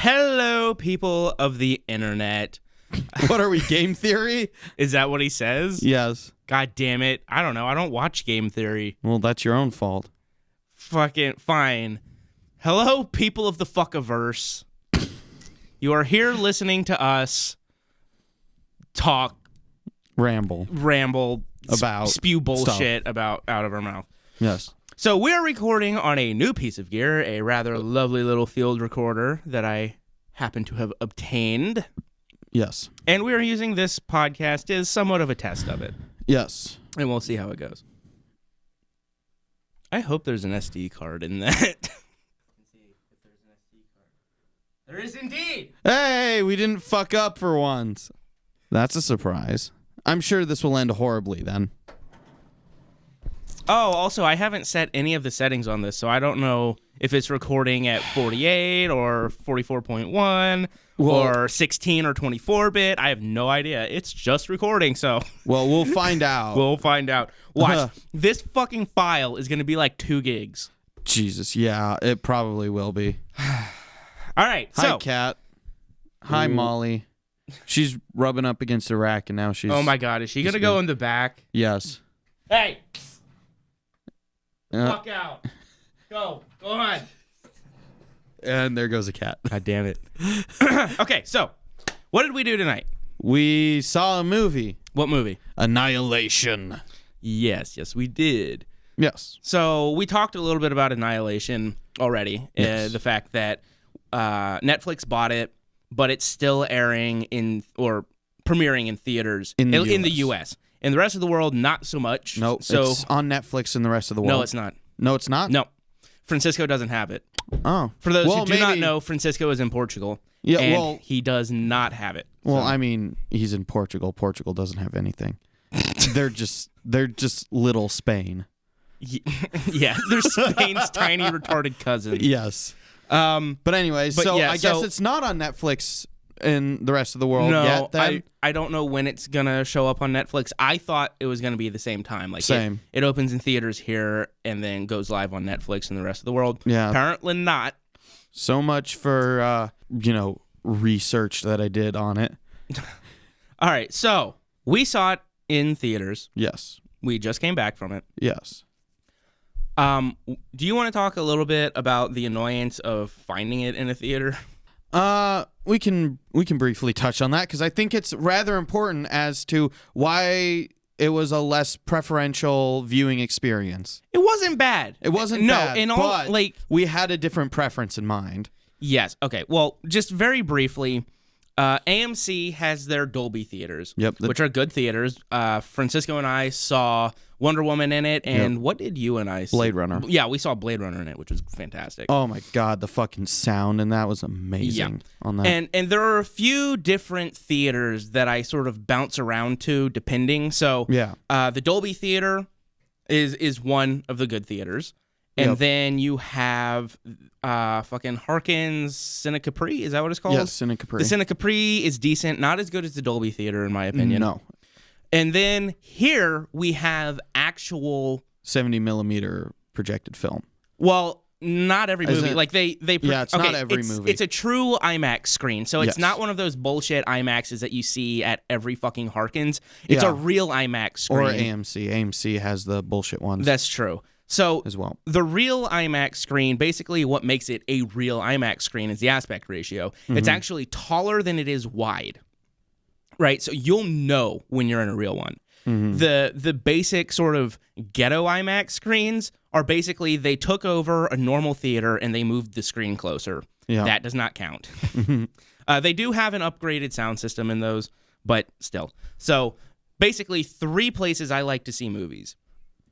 Hello, people of the internet. What are we, game theory? Is that what he says? Yes. God damn it. I don't know. I don't watch game theory. Well, that's your own fault. Fucking fine. Hello, people of the fuckiverse. You are here listening to us talk, ramble about, spew bullshit stuff. about out of our mouth. Yes. So we're recording on a new piece of gear, a rather lovely little field recorder that I happen to have obtained. Yes. And we're using this podcast as somewhat of a test of it. Yes. And we'll see how it goes. I hope there's an SD card in that. There is indeed. Hey, we didn't fuck up for once. That's a surprise. I'm sure this will end horribly then. Oh, also, I haven't set any of the settings on this, so I don't know if it's recording at 48 or 44.1 or 16 or 24-bit. I have no idea. It's just recording, so... Well, we'll find out. We'll find out. Watch. This fucking file is going to be like 2 gigs. Jesus, yeah, it probably will be. All right, Hi, Kat. Hi, Molly. She's rubbing up against the rack, and now she's... Oh, my God. Is she going to go in the back? Yes. Hey! Fuck out. Go on. And there goes a cat. God damn it. Okay, so what did we do tonight? We saw a movie. What movie? Annihilation. Yes, we did. Yes. So we talked a little bit about Annihilation already. Yes. The fact that Netflix bought it, but it's still airing or premiering in theaters in the U.S. In the rest of the world, not so much. No, so, it's on Netflix in the rest of the world. No, it's not. No, it's not? No. Francisco doesn't have it. Oh. For those who do not know, Francisco is in Portugal. Yeah, and he does not have it. Well, I mean, he's in Portugal. Portugal doesn't have anything. They're just little Spain. Yeah, they're Spain's tiny retarded cousin. Yes. But anyway, I guess it's not on Netflix in the rest of the world yet, then? I don't know when it's gonna show up on Netflix. I thought it was gonna be the same time. Like Same. It opens in theaters here and then goes live on Netflix in the rest of the world. Yeah. Apparently not. So much for research that I did on it. All right, so we saw it in theaters. Yes. We just came back from it. Yes. Do you want to talk a little bit about the annoyance of finding it in a theater? We can briefly touch on that because I think it's rather important as to why it was a less preferential viewing experience. It wasn't bad. It wasn't bad. No, but we had a different preference in mind. Yes. Okay. Well, just very briefly, AMC has their Dolby theaters, which are good theaters. Francisco and I saw Wonder Woman in it, and what did you and I see? Blade Runner. Yeah, we saw Blade Runner in it, which was fantastic. Oh my God, the fucking sound in that was amazing. On that, and there are a few different theaters that I sort of bounce around to, depending. So the Dolby theater is one of the good theaters, and then you have fucking Harkins Cine Capri. Is that what it's called? Yes, Cine Capri. The Cine Capri is decent, not as good as the Dolby theater in my opinion. No. And then here we have actual 70 millimeter projected film. Well, not every movie. Like it's not every movie. It's a true IMAX screen, so it's not one of those bullshit IMAXs that you see at every fucking Harkins. It's a real IMAX screen. Or AMC. AMC has the bullshit ones. That's true. So as well, the real IMAX screen, basically what makes it a real IMAX screen is the aspect ratio. It's actually taller than it is wide. Right, so you'll know when you're in a real one. The basic sort of ghetto IMAX screens are basically they took over a normal theater and they moved the screen closer. Yeah. That does not count. They do have an upgraded sound system in those, but still. So basically 3 places I like to see movies.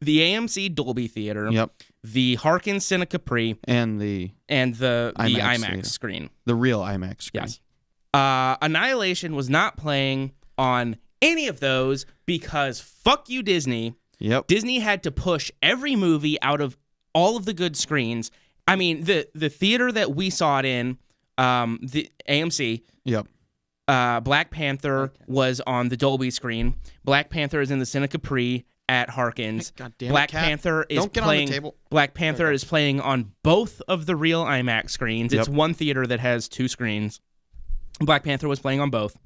The AMC Dolby Theater, the Harkins Cine Capri, and the IMAX screen. The real IMAX screen. Yes. Annihilation was not playing on any of those because fuck you, Disney. Yep. Disney had to push every movie out of all of the good screens. I mean, the theater that we saw it in, the AMC. Yep. Black Panther was on the Dolby screen. Black Panther is in the Cine Capri. at Harkins. God damn it, Black Cat. Panther is Don't get playing. on the table. Black Panther is playing on both of the real IMAX screens. It's one theater that has 2 screens. Black Panther was playing on both.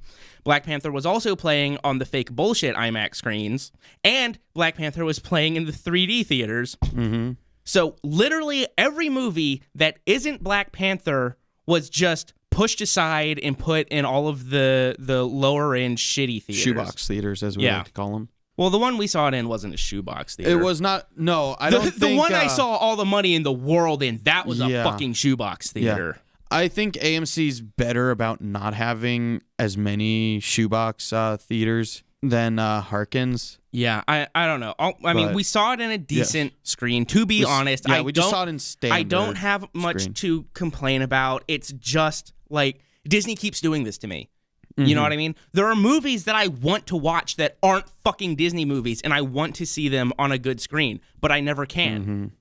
Black Panther was also playing on the fake bullshit IMAX screens, and Black Panther was playing in the 3D theaters. Mm-hmm. So literally every movie that isn't Black Panther was just pushed aside and put in all of the lower end shitty theaters. Shoebox theaters, as we like to call them. Well, the one we saw it in wasn't a shoebox theater. It was not. No, I don't think... The one I saw all the money in the world in, that was a fucking shoebox theater. Yeah. I think AMC's better about not having as many shoebox theaters than Harkins. Yeah, I don't know. I mean, we saw it in a decent screen. To be honest, we just saw it in standard. I don't have much to complain about. It's just like Disney keeps doing this to me. You know what I mean? There are movies that I want to watch that aren't fucking Disney movies, and I want to see them on a good screen, but I never can.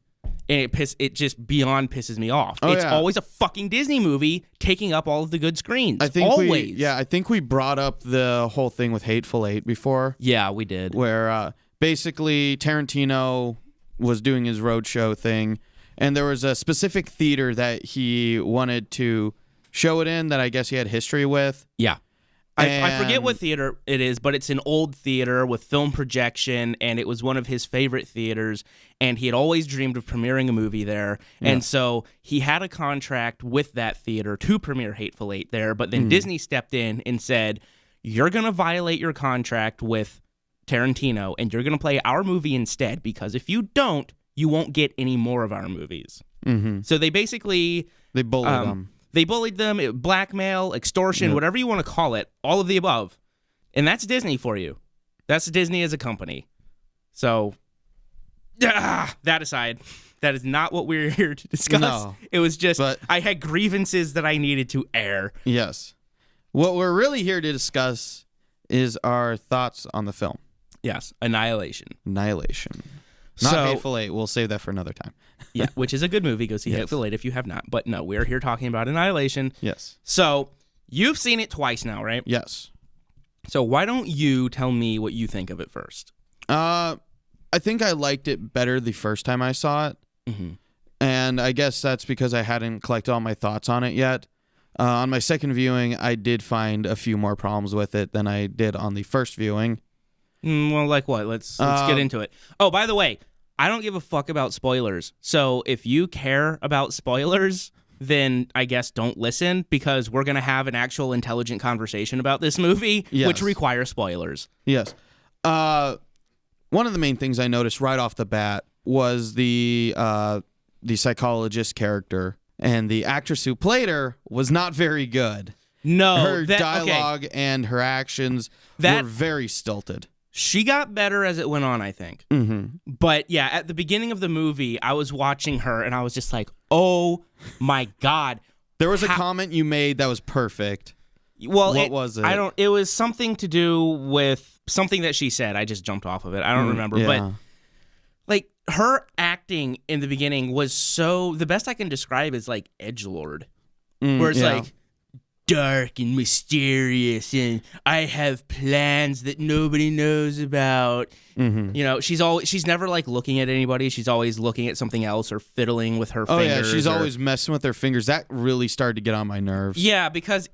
And it just beyond pisses me off. It's always a fucking Disney movie taking up all of the good screens. I think always. I think we brought up the whole thing with Hateful Eight before. Yeah, we did. Where basically Tarantino was doing his roadshow thing, and there was a specific theater that he wanted to show it in that I guess he had history with. Yeah. I forget what theater it is, but it's an old theater with film projection, and it was one of his favorite theaters, and he had always dreamed of premiering a movie there, and so he had a contract with that theater to premiere Hateful Eight there, but then Disney stepped in and said, you're going to violate your contract with Tarantino, and you're going to play our movie instead, because if you don't, you won't get any more of our movies. So they basically... They bullied them. They bullied them, blackmail, extortion, whatever you want to call it, all of the above. And that's Disney for you. That's Disney as a company. So, that aside, that is not what we're here to discuss. No, it was just, I had grievances that I needed to air. Yes. What we're really here to discuss is our thoughts on the film. Yes, Annihilation. Not Hateful Eight. We'll save that for another time. Yeah, which is a good movie. Go see Hateful Eight if you have not. But no, we're here talking about Annihilation. Yes. So, you've seen it twice now, right? Yes. So, why don't you tell me what you think of it first? I think I liked it better the first time I saw it. And I guess that's because I hadn't collected all my thoughts on it yet. On my second viewing, I did find a few more problems with it than I did on the first viewing. Well, like what? Let's get into it. Oh, by the way, I don't give a fuck about spoilers. So if you care about spoilers, then I guess don't listen, because we're going to have an actual intelligent conversation about this movie, which requires spoilers. Yes. One of the main things I noticed right off the bat was the psychologist character, and the actress who played her was not very good. No. Her dialogue and her actions were very stilted. She got better as it went on, I think. But yeah, at the beginning of the movie, I was watching her and I was just like, oh my God. There was a comment you made that was perfect. Well, what was it? It was something to do with something that she said. I just jumped off of it. I don't remember. But like her acting in the beginning was the best I can describe is like edgelord. Where it's like, dark and mysterious, and I have plans that nobody knows about. You know, she's never like looking at anybody. She's always looking at something else or fiddling with her fingers. Oh yeah, she's always messing with her fingers. That really started to get on my nerves. Yeah, because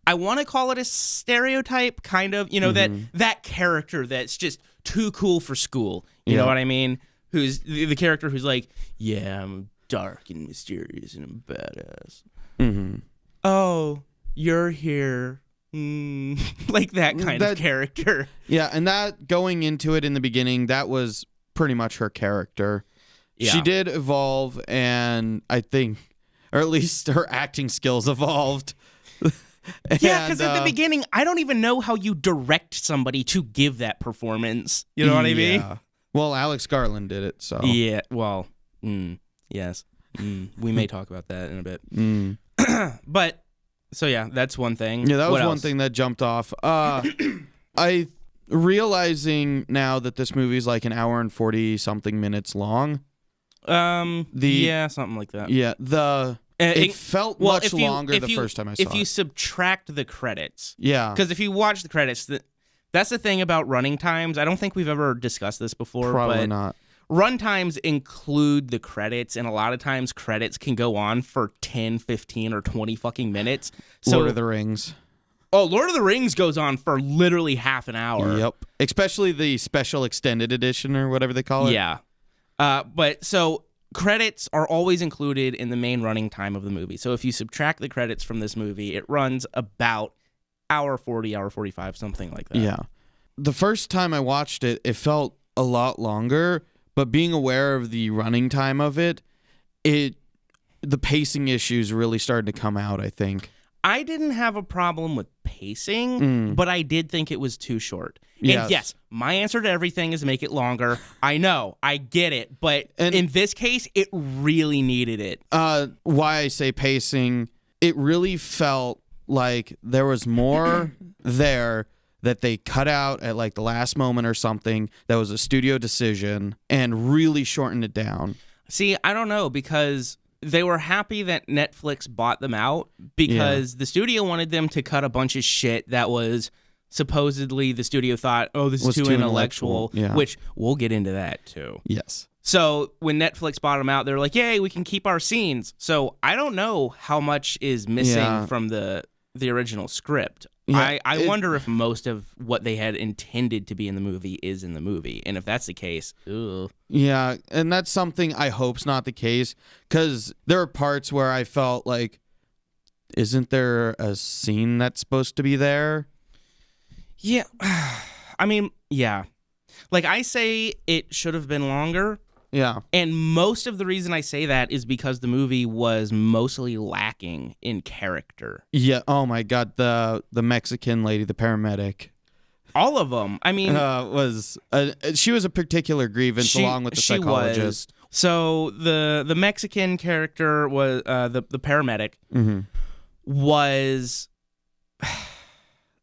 I want to call it a stereotype, kind of. You know, that character that's just too cool for school. You know what I mean? Who's the character who's like, yeah, I'm dark and mysterious and I'm badass. Oh, you're here. Like that kind of character. Yeah, and that going into it in the beginning, that was pretty much her character. Yeah. She did evolve, and I think, or at least her acting skills evolved. Yeah, because at the beginning, I don't even know how you direct somebody to give that performance. You know what I mean? Well, Alex Garland did it, so. Yeah, well, yes. We may talk about that in a bit. But, so yeah, that's one thing. Yeah, that was one thing that jumped off. Realizing now that this movie is like an hour and 40-something minutes long. Yeah, something like that. Yeah, it felt longer the first time I saw it. If you subtract the credits. Yeah. Because if you watch the credits, That's the thing about running times. I don't think we've ever discussed this before. Probably but not. Run times include the credits, and a lot of times credits can go on for 10, 15, or 20 fucking minutes. So, Lord of the Rings. Oh, Lord of the Rings goes on for literally half an hour. Yep. Especially the special extended edition or whatever they call it. Yeah. But so credits are always included in the main running time of the movie. So if you subtract the credits from this movie, it runs about hour 40, hour 45, something like that. Yeah. The first time I watched it, it felt a lot longer, but being aware of the running time of it, the pacing issues really started to come out, I think. I didn't have a problem with pacing, but I did think it was too short. Yes. And yes, my answer to everything is make it longer. I know, I get it, but in this case, it really needed it. Why I say pacing, it really felt like there was more there that they cut out at like the last moment or something that was a studio decision and really shortened it down. See, I don't know, because they were happy that Netflix bought them out because the studio wanted them to cut a bunch of shit that was supposedly the studio thought, oh, this is too intellectual, which we'll get into that too. Yes. So when Netflix bought them out, they're like, yay, we can keep our scenes. So I don't know how much is missing from the original script. Yeah, I wonder if most of what they had intended to be in the movie is in the movie. And if that's the case, ugh. Yeah, and that's something I hope's not the case, because there are parts where I felt like, isn't there a scene that's supposed to be there? Yeah. I mean, yeah. Like, I say it should have been longer. Yeah. And most of the reason I say that is because the movie was mostly lacking in character. Yeah. Oh my God. The Mexican lady, the paramedic. All of them. I mean, she was a particular grievance along with the psychologist. So the Mexican character was the paramedic was.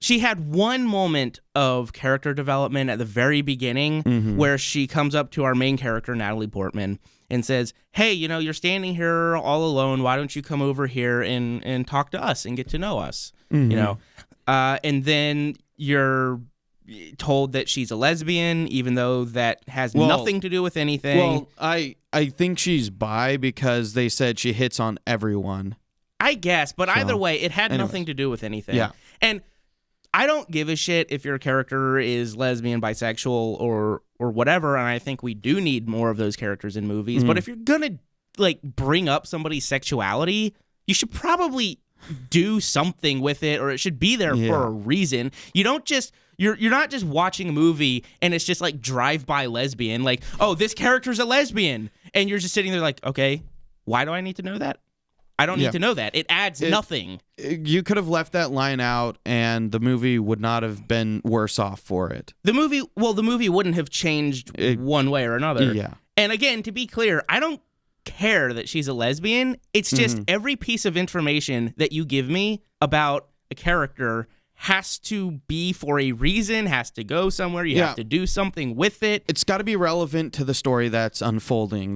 She had one moment of character development at the very beginning where she comes up to our main character, Natalie Portman, and says, hey, you're standing here all alone. Why don't you come over here and talk to us and get to know us? And then you're told that she's a lesbian, even though that has nothing to do with anything. Well, I think she's bi because they said she hits on everyone. I guess, but either way, it had nothing to do with anything. Yeah. And I don't give a shit if your character is lesbian, bisexual, or whatever, and I think we do need more of those characters in movies. But if you're gonna bring up somebody's sexuality, you should probably do something with it, or it should be there for a reason. You don't just you're not just watching a movie and it's just like drive-by lesbian, like, oh, this character's a lesbian, and you're just sitting there like, okay, why do I need to know that? I don't need to know that. It adds nothing. You could have left that line out, and the movie would not have been worse off for it. The movie wouldn't have changed one way or another. Yeah. And again, to be clear, I don't care that she's a lesbian. It's just every piece of information that you give me about a character has to be for a reason, has to go somewhere. You have to do something with it. It's got to be relevant to the story that's unfolding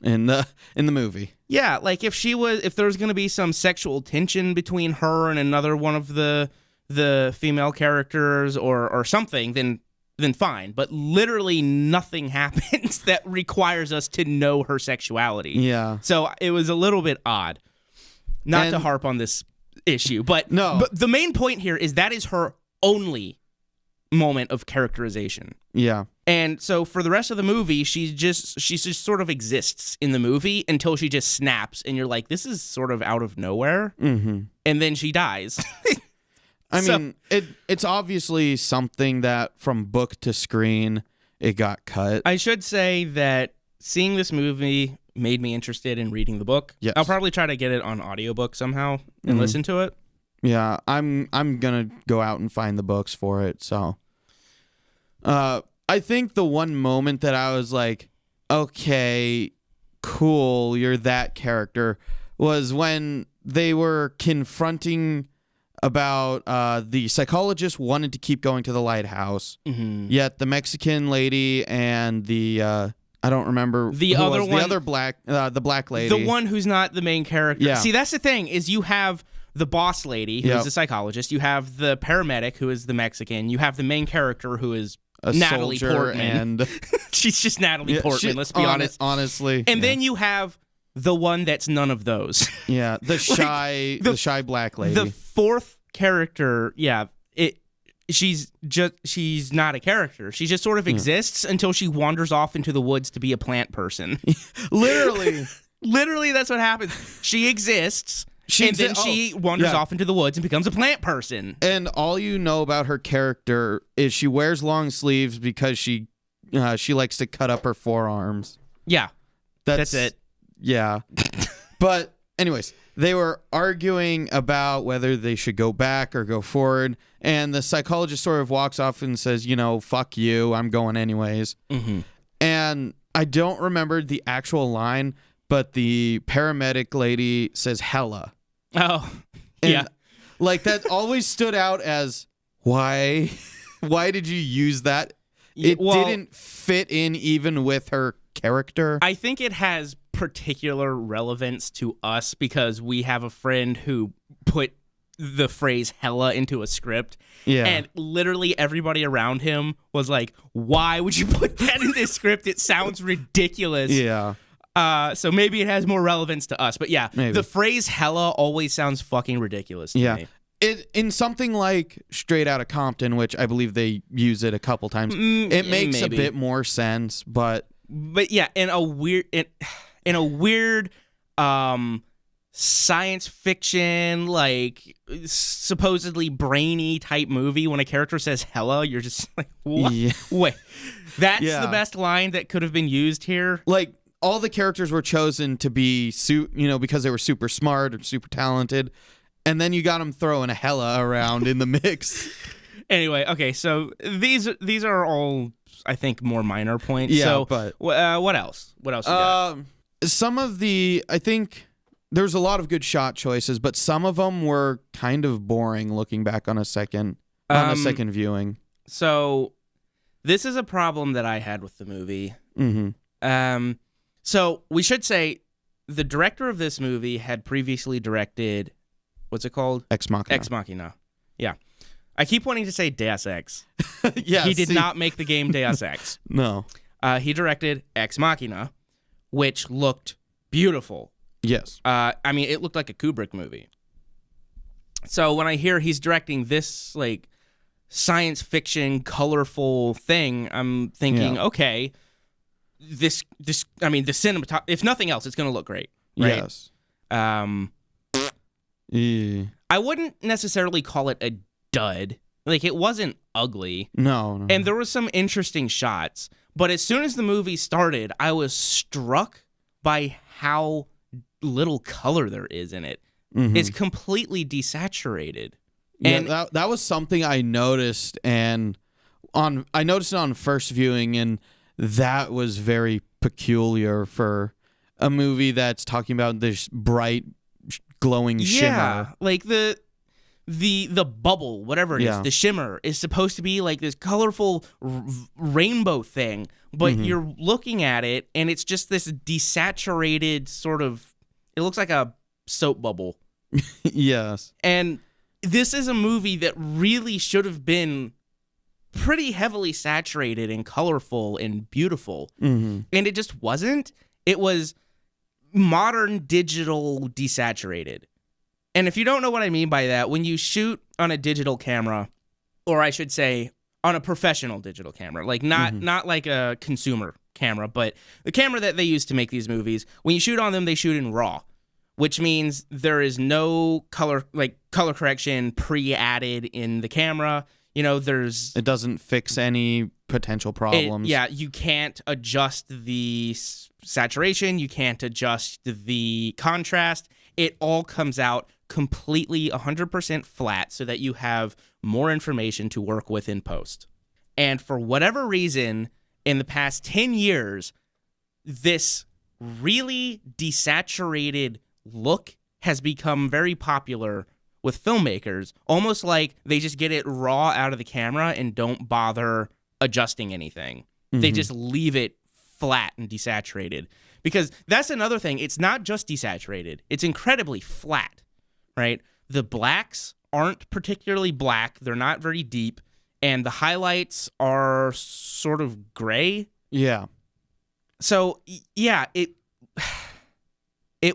in the movie. Yeah, like if there's going to be some sexual tension between her and another one of the female characters or something, then fine. But literally nothing happens that requires us to know her sexuality. Yeah. So it was a little bit odd. Not to harp on this issue, but the main point here is that is her only moment of characterization. Yeah. And so for the rest of the movie, she just sort of exists in the movie until she just snaps, and you're like, this is sort of out of nowhere. And then she dies. I mean, it's obviously something that from book to screen, it got cut. I should say that seeing this movie made me interested in reading the book. Yes. I'll probably try to get it on audiobook somehow and listen to it. Yeah, I'm gonna go out and find the books for it. So, I think the one moment that I was like, okay, cool, you're that character, was when they were confronting about the psychologist wanted to keep going to the lighthouse, yet the Mexican lady and the I don't remember the black lady, the one who's not the main character. Yeah. See, that's the thing is you have the boss lady, who is the psychologist. You have the paramedic, who is the Mexican. You have the main character, who is a Natalie Portman. And she's just Natalie Portman, let's be honest. Honestly. And then you have the one that's none of those. Yeah, the shy the shy black lady. The fourth character, she's not a character. She just sort of exists until she wanders off into the woods to be a plant person. Literally, that's what happens. She exists, then she wanders off into the woods and becomes a plant person. And all you know about her character is she wears long sleeves because she likes to cut up her forearms. Yeah, that's it. Yeah. But anyways, they were arguing about whether they should go back or go forward. And the psychologist sort of walks off and says, fuck you, I'm going anyways. Mm-hmm. And I don't remember the actual line, but the paramedic lady says hella. Oh, and yeah. Like, that always stood out as, why did you use that? It didn't fit in even with her character. I think it has particular relevance to us because we have a friend who put the phrase hella into a script. Yeah. And literally everybody around him was like, why would you put that in this script? It sounds ridiculous. Yeah. So maybe it has more relevance to us. But yeah, maybe. The phrase hella always sounds fucking ridiculous to me. In something like Straight Outta Compton, which I believe they use it a couple times, it makes a bit more sense, but yeah, in a weird science fiction, like supposedly brainy type movie, when a character says hella, you're just like, what? Yeah. Wait, that's the best line that could have been used here. Like, all the characters were chosen to be because they were super smart or super talented, and then you got them throwing a hella around in the mix. Anyway, okay, so these are all, I think, more minor points. Yeah, so, but what else? What else you got? Some of I think there's a lot of good shot choices, but some of them were kind of boring looking back on a second viewing. So this is a problem that I had with the movie. Mm-hmm. So we should say the director of this movie had previously directed, what's it called? Ex Machina. Ex Machina. Yeah. I keep wanting to say Deus Ex. Yeah, he did not make the game Deus Ex. No. He directed Ex Machina, which looked beautiful. Yes. I mean, it looked like a Kubrick movie. So when I hear he's directing this, like, science fiction, colorful thing, I'm thinking, okay, the cinematography, if nothing else, it's going to look great. Right? Yes. I wouldn't necessarily call it a dud. Like, it wasn't ugly. No. And there were some interesting shots. But as soon as the movie started, I was struck by how little color there is in it. Mm-hmm. It's completely desaturated. And that was something I noticed, and I noticed it on first viewing, and that was very peculiar for a movie that's talking about this bright, glowing shimmer. Like the bubble, whatever it is, the shimmer is supposed to be like this colorful rainbow thing, but you're looking at it and it's just this desaturated sort of, it looks like a soap bubble. Yes. And this is a movie that really should have been pretty heavily saturated and colorful and beautiful. Mm-hmm. And it just wasn't. It was modern digital desaturated. And if you don't know what I mean by that, when you shoot on a digital camera, or I should say on a professional digital camera, like not like a consumer camera, but the camera that they use to make these movies, when you shoot on them, they shoot in RAW, which means there is no color correction pre-added in the camera. You know, it doesn't fix any potential problems. You can't adjust the saturation. You can't adjust the contrast. It all comes out completely 100% flat so that you have more information to work with in post. And for whatever reason, in the past 10 years, this really desaturated look has become very popular with filmmakers, almost like they just get it raw out of the camera and don't bother adjusting anything. Mm-hmm. They just leave it flat and desaturated. Because that's another thing. It's not just desaturated. It's incredibly flat, right? the blacks aren't particularly black. They're not very deep. And the highlights are sort of gray. Yeah. So, yeah, it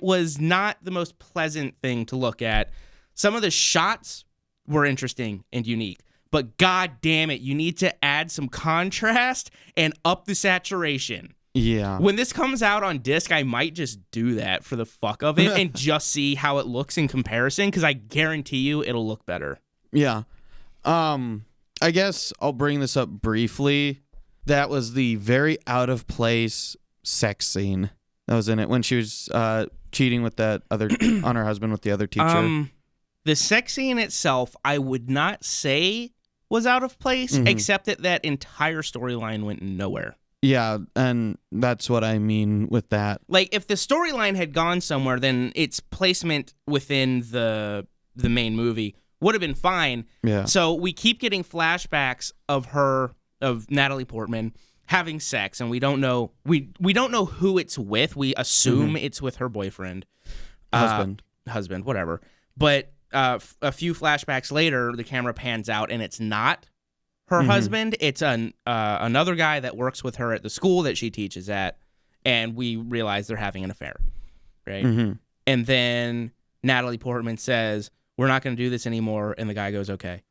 was not the most pleasant thing to look at. Some of the shots were interesting and unique. But god damn it, you need to add some contrast and up the saturation. Yeah. When this comes out on disc, I might just do that for the fuck of it and just see how it looks in comparison, because I guarantee you it'll look better. Yeah. I guess I'll bring this up briefly. That was the very out of place sex scene that was in it when she was cheating with that other on her husband with the other teacher. The sex scene itself, I would not say was out of place, except that entire storyline went nowhere. Yeah, and that's what I mean with that. Like, if the storyline had gone somewhere, then its placement within the main movie would have been fine. Yeah. So we keep getting flashbacks of Natalie Portman having sex, and we don't know who it's with. We assume it's with her boyfriend, husband, whatever. But a few flashbacks later, the camera pans out, and it's not her husband. It's another guy that works with her at the school that she teaches at, and we realize they're having an affair, right? And then Natalie Portman says, "We're not going to do this anymore," and the guy goes, "Okay."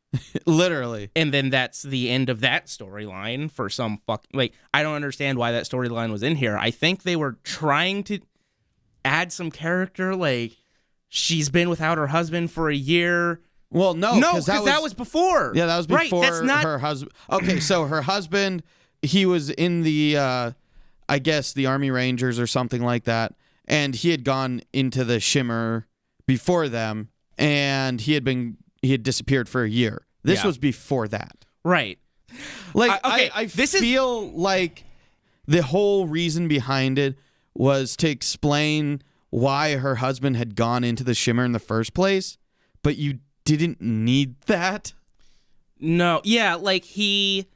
Literally. And then that's the end of that storyline for some I don't understand why that storyline was in here. I think they were trying to add some character, like she's been without her husband for a year. Well, no, because that was before. Yeah, that was before right, that's not... her husband. Okay, so her husband, he was in the, I guess, the Army Rangers or something like that, and he had gone into the Shimmer before them, and he had disappeared for a year. This was before that. Right. Like, I feel like the whole reason behind it was to explain why her husband had gone into the Shimmer in the first place, but you didn't need that. No, yeah, like he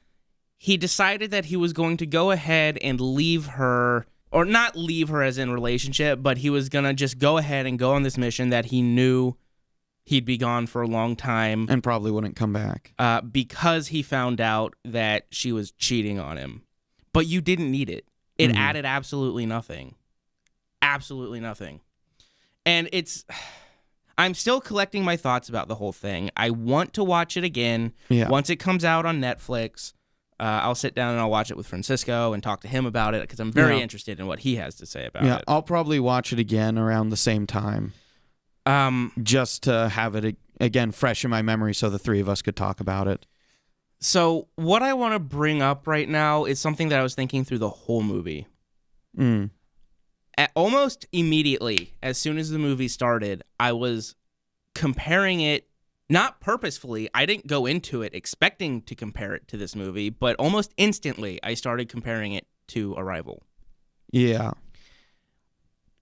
decided that he was going to go ahead and leave her, or not leave her as in relationship, but he was going to just go ahead and go on this mission that he knew he'd be gone for a long time. And probably wouldn't come back. Because he found out that she was cheating on him. But you didn't need it. It added absolutely nothing. Absolutely nothing. And I'm still collecting my thoughts about the whole thing. I want to watch it again. Yeah. Once it comes out on Netflix, I'll sit down and I'll watch it with Francisco and talk to him about it, because I'm very interested in what he has to say about it. Yeah, I'll probably watch it again around the same time. Just to have it again fresh in my memory so the three of us could talk about it. So what I want to bring up right now is something that I was thinking through the whole movie. Almost immediately, as soon as the movie started, I was comparing it, not purposefully. I didn't go into it expecting to compare it to this movie, but almost instantly, I started comparing it to Arrival. Yeah.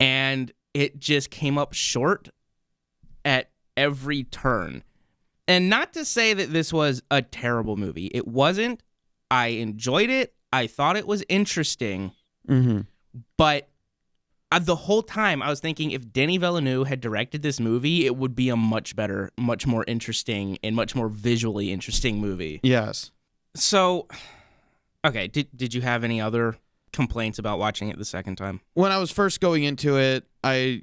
And it just came up short at every turn. And not to say that this was a terrible movie. It wasn't. I enjoyed it. I thought it was interesting. But the whole time I was thinking, if Denis Villeneuve had directed this movie, it would be a much better, much more interesting, and much more visually interesting movie. Yes. So, okay, did you have any other complaints about watching it the second time? When I was first going into it, I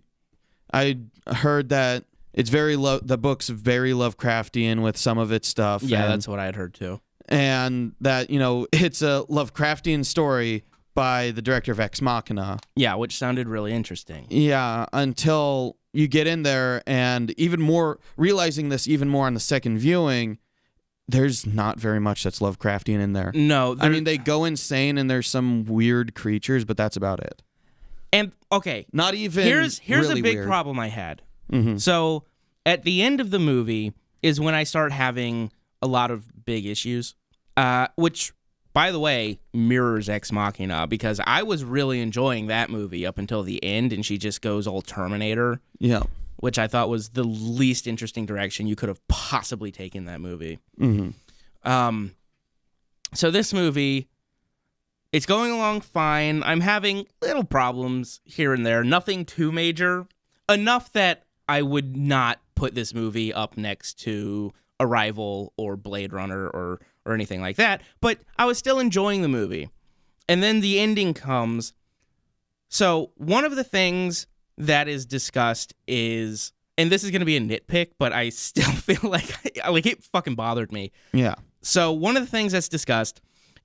heard that it's the book's very Lovecraftian with some of its stuff. Yeah, that's what I had heard too. And that, it's a Lovecraftian story by the director of Ex Machina. Yeah, which sounded really interesting. Yeah, until you get in there, and even more, realizing this even more on the second viewing, there's not very much that's Lovecraftian in there. No. I mean, they go insane and there's some weird creatures, but that's about it. And, okay. Not even Here's really a big weird problem I had. So, at the end of the movie is when I start having a lot of big issues, which, by the way, mirrors Ex Machina, because I was really enjoying that movie up until the end, and she just goes all Terminator. Yeah. Which I thought was the least interesting direction you could have possibly taken that movie. So this movie, it's going along fine. I'm having little problems here and there. Nothing too major. Enough that I would not put this movie up next to Arrival or Blade Runner or anything like that, but I was still enjoying the movie. And then the ending comes. So one of the things that is discussed is, and this is going to be a nitpick, but I still feel like it fucking bothered me. Yeah. So one of the things that's discussed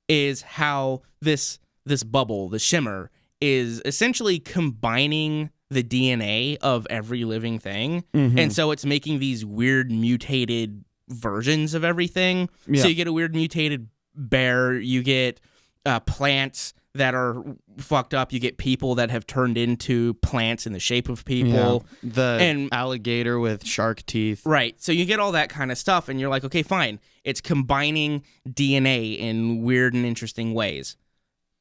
is how this bubble, the shimmer, is essentially combining the DNA of every living thing. Mm-hmm. And so it's making these weird mutated versions of everything. Yeah. So you get a weird mutated bear, you get plants that are fucked up, you get people that have turned into plants in the shape of people. Yeah. And alligator with shark teeth. Right. So you get all that kind of stuff, and you're like, okay, fine. It's combining DNA in weird and interesting ways.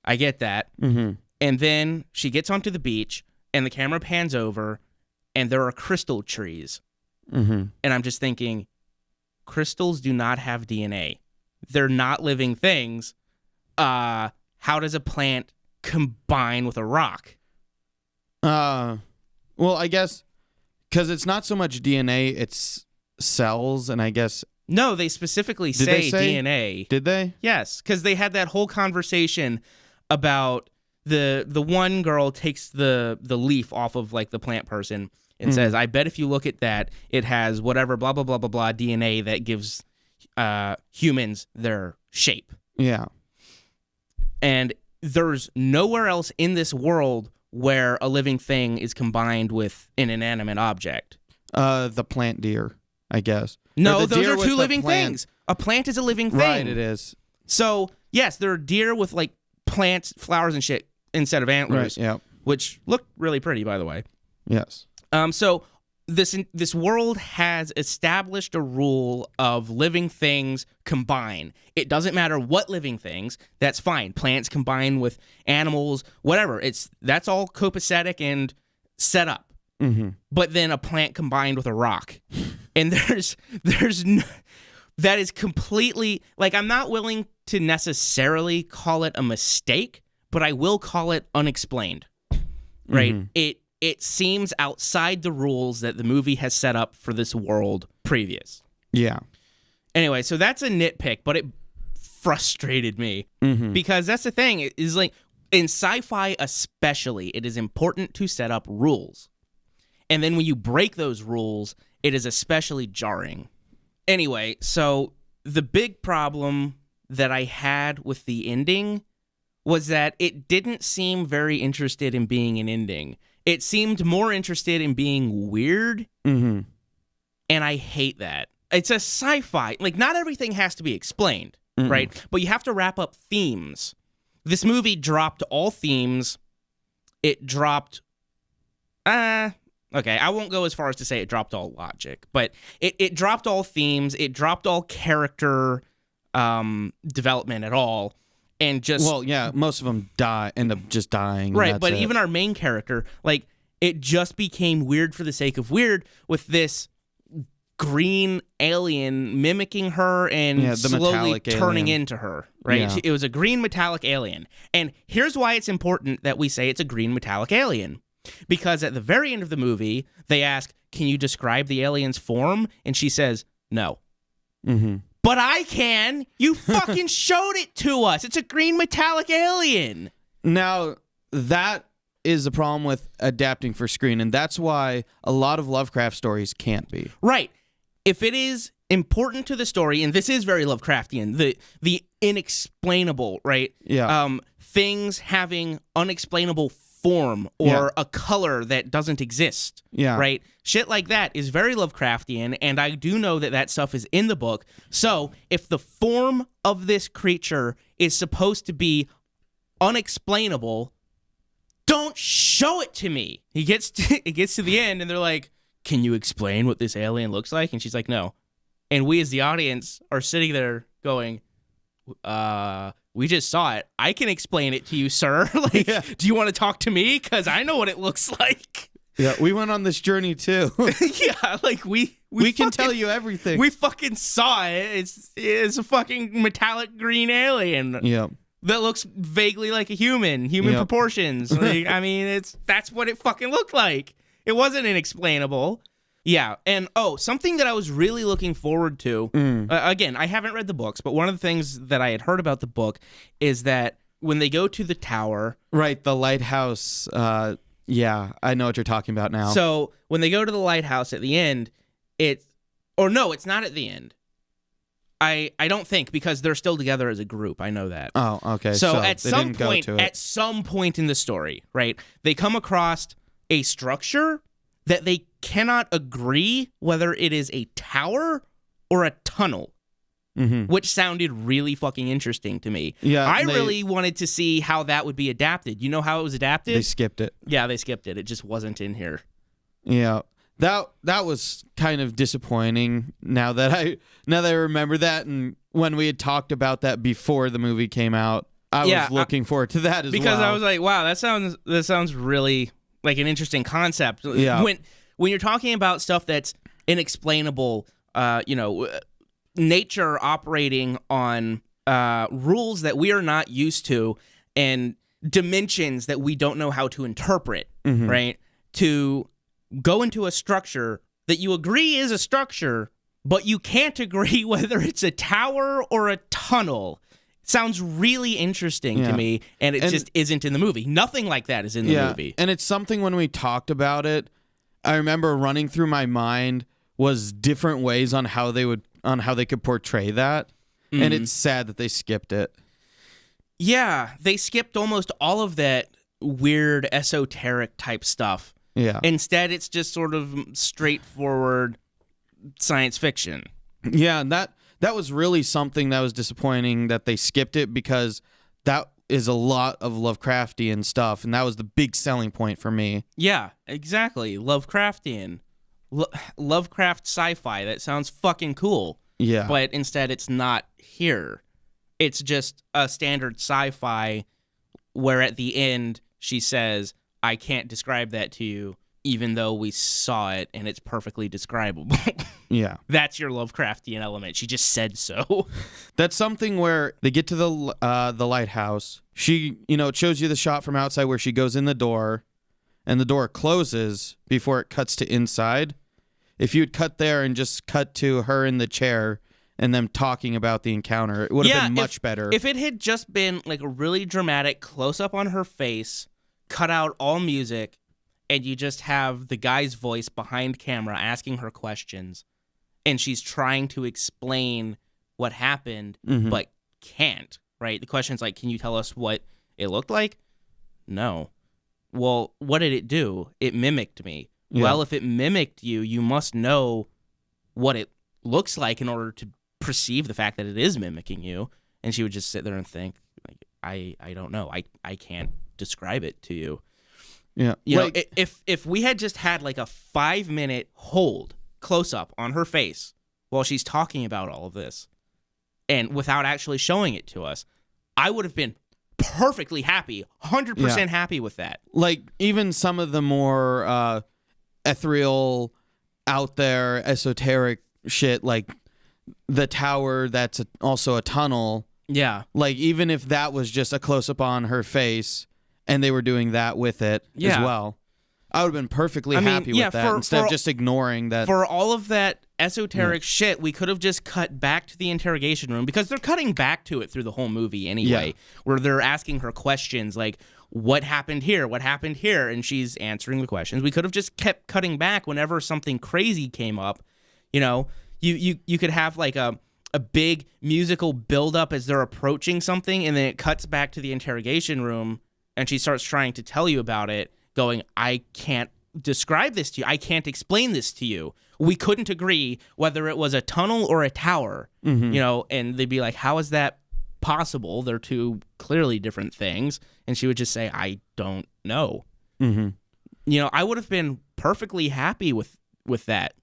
I get that. Mm-hmm. And then she gets onto the beach, and the camera pans over, and there are crystal trees. Mm-hmm. And I'm just thinking, crystals do not have DNA. They're not living things. How does a plant combine with a rock? Well, I guess because it's not so much DNA, it's cells, and I guess... No, they specifically say DNA. Did they? Yes, because they had that whole conversation about the one girl takes the leaf off of like the plant person and says, I bet if you look at that, it has whatever blah, blah, blah, blah, blah DNA that gives humans their shape. Yeah. And there's nowhere else in this world where a living thing is combined with an inanimate object. The plant deer, I guess. No, those are two living things. A plant is a living thing. Right, it is. So, yes, there are deer with like plants, flowers and shit instead of antlers. Right, yeah. Which look really pretty, by the way. Yes. So this world has established a rule of living things combine. It doesn't matter what living things, that's fine. Plants combine with animals, whatever. That's all copacetic and set up. Mm-hmm. But then a plant combined with a rock. And there's no, that is completely, like, I'm not willing to necessarily call it a mistake, but I will call it unexplained. Right? Mm-hmm. It seems outside the rules that the movie has set up for this world previous. Yeah. Anyway, so that's a nitpick, but it frustrated me because that's the thing. It is like in sci-fi especially, it is important to set up rules. And then when you break those rules, it is especially jarring. Anyway, so the big problem that I had with the ending was that it didn't seem very interested in being an ending. It seemed more interested in being weird, and I hate that. It's a sci-fi. Like, not everything has to be explained, right? But you have to wrap up themes. This movie dropped all themes. It dropped... okay, I won't go as far as to say it dropped all logic, but it dropped all themes. It dropped all character development at all. And just... Well, yeah, most of them end up just dying. Right, but even our main character, like, it just became weird for the sake of weird with this green alien mimicking her and slowly turning into her, right? Yeah. It was a green metallic alien. And here's why it's important that we say it's a green metallic alien. Because at the very end of the movie, they ask, can you describe the alien's form? And she says, no. Mm-hmm. But I can. You fucking showed it to us. It's a green metallic alien. Now, that is the problem with adapting for screen, and that's why a lot of Lovecraft stories can't be. Right. If it is important to the story, and this is very Lovecraftian, the inexplainable, right? Yeah. Things having unexplainable form or a color that doesn't exist. Yeah. Right? Shit like that is very Lovecraftian, and I do know that that stuff is in the book. So if the form of this creature is supposed to be unexplainable, don't show it to me. It gets to the end, and they're like, can you explain what this alien looks like? And she's like, no. And we as the audience are sitting there going, we just saw it. I can explain it to you, sir. Do you want to talk to me? Because I know what it looks like. Yeah, we went on this journey too. Yeah, like we can tell you everything. We fucking saw it. It's a fucking metallic green alien. Yeah. That looks vaguely like a human proportions. Like, I mean, that's what it fucking looked like. It wasn't inexplainable. Yeah, and something that I was really looking forward to, again, I haven't read the books, but one of the things that I had heard about the book is that when they go to the tower... Right, the lighthouse, yeah, I know what you're talking about now. So when they go to the lighthouse at the end, it's not at the end. I don't think, because they're still together as a group. I know that. Oh, okay. So at some point in the story, right, they come across a structure that they cannot agree whether it is a tower or a tunnel, which sounded really fucking interesting to me. Yeah, I really wanted to see how that would be adapted. You know how it was adapted? They skipped it. Yeah, they skipped it. It just wasn't in here. Yeah. That was kind of disappointing now that I remember that, and when we had talked about that before the movie came out, I was looking forward to that as well. Because I was like, wow, that sounds really like an interesting concept. Yeah. When you're talking about stuff that's inexplainable, nature operating on rules that we are not used to and dimensions that we don't know how to interpret, right? To go into a structure that you agree is a structure, but you can't agree whether it's a tower or a tunnel. Sounds really interesting to me, and it just isn't in the movie. Nothing like that is in the movie. And it's something when we talked about it, I remember running through my mind was different ways on how they could portray that. And it's sad that they skipped it. Yeah, they skipped almost all of that weird esoteric type stuff. Yeah. Instead, it's just sort of straightforward science fiction. Yeah, and that was really something that was disappointing that they skipped it, because that is a lot of Lovecraftian stuff, and that was the big selling point for me. Yeah, exactly. Lovecraftian. Lovecraft sci-fi. That sounds fucking cool. Yeah. But instead, it's not here. It's just a standard sci-fi where at the end she says, I can't describe that to you, even though we saw it and it's perfectly describable. Yeah. That's your Lovecraftian element. She just said so. That's something where they get to the lighthouse. She, it shows you the shot from outside where she goes in the door, and the door closes before it cuts to inside. If you'd cut there and just cut to her in the chair and them talking about the encounter, it would have been much better. If it had just been like a really dramatic close-up on her face, cut out all music, and you just have the guy's voice behind camera asking her questions, and she's trying to explain what happened, but can't, right? The question's like, can you tell us what it looked like? No. Well, what did it do? It mimicked me. Yeah. Well, if it mimicked you, you must know what it looks like in order to perceive the fact that it is mimicking you. And she would just sit there and think, like, I don't know. I can't describe it to you. Yeah. You know, if we had just had like a 5-minute hold close up on her face while she's talking about all of this, and without actually showing it to us, I would have been perfectly happy, 100% happy with that. Like, even some of the more ethereal, out there, esoteric shit, like the tower that's also a tunnel. Yeah. Like, even if that was just a close-up on her face and they were doing that with it as well, I would have been perfectly happy with that instead of just ignoring that. For all of that esoteric shit, we could have just cut back to the interrogation room, because they're cutting back to it through the whole movie anyway, where they're asking her questions like, what happened here? What happened here? And she's answering the questions. We could have just kept cutting back whenever something crazy came up. You know, you could have like a big musical buildup as they're approaching something, and then it cuts back to the interrogation room, and she starts trying to tell you about it, going, I can't describe this to you. I can't explain this to you. We couldn't agree whether it was a tunnel or a tower, you know, and they'd be like, how is that possible? They're two clearly different things. And she would just say, I don't know. You know, I would have been perfectly happy with that,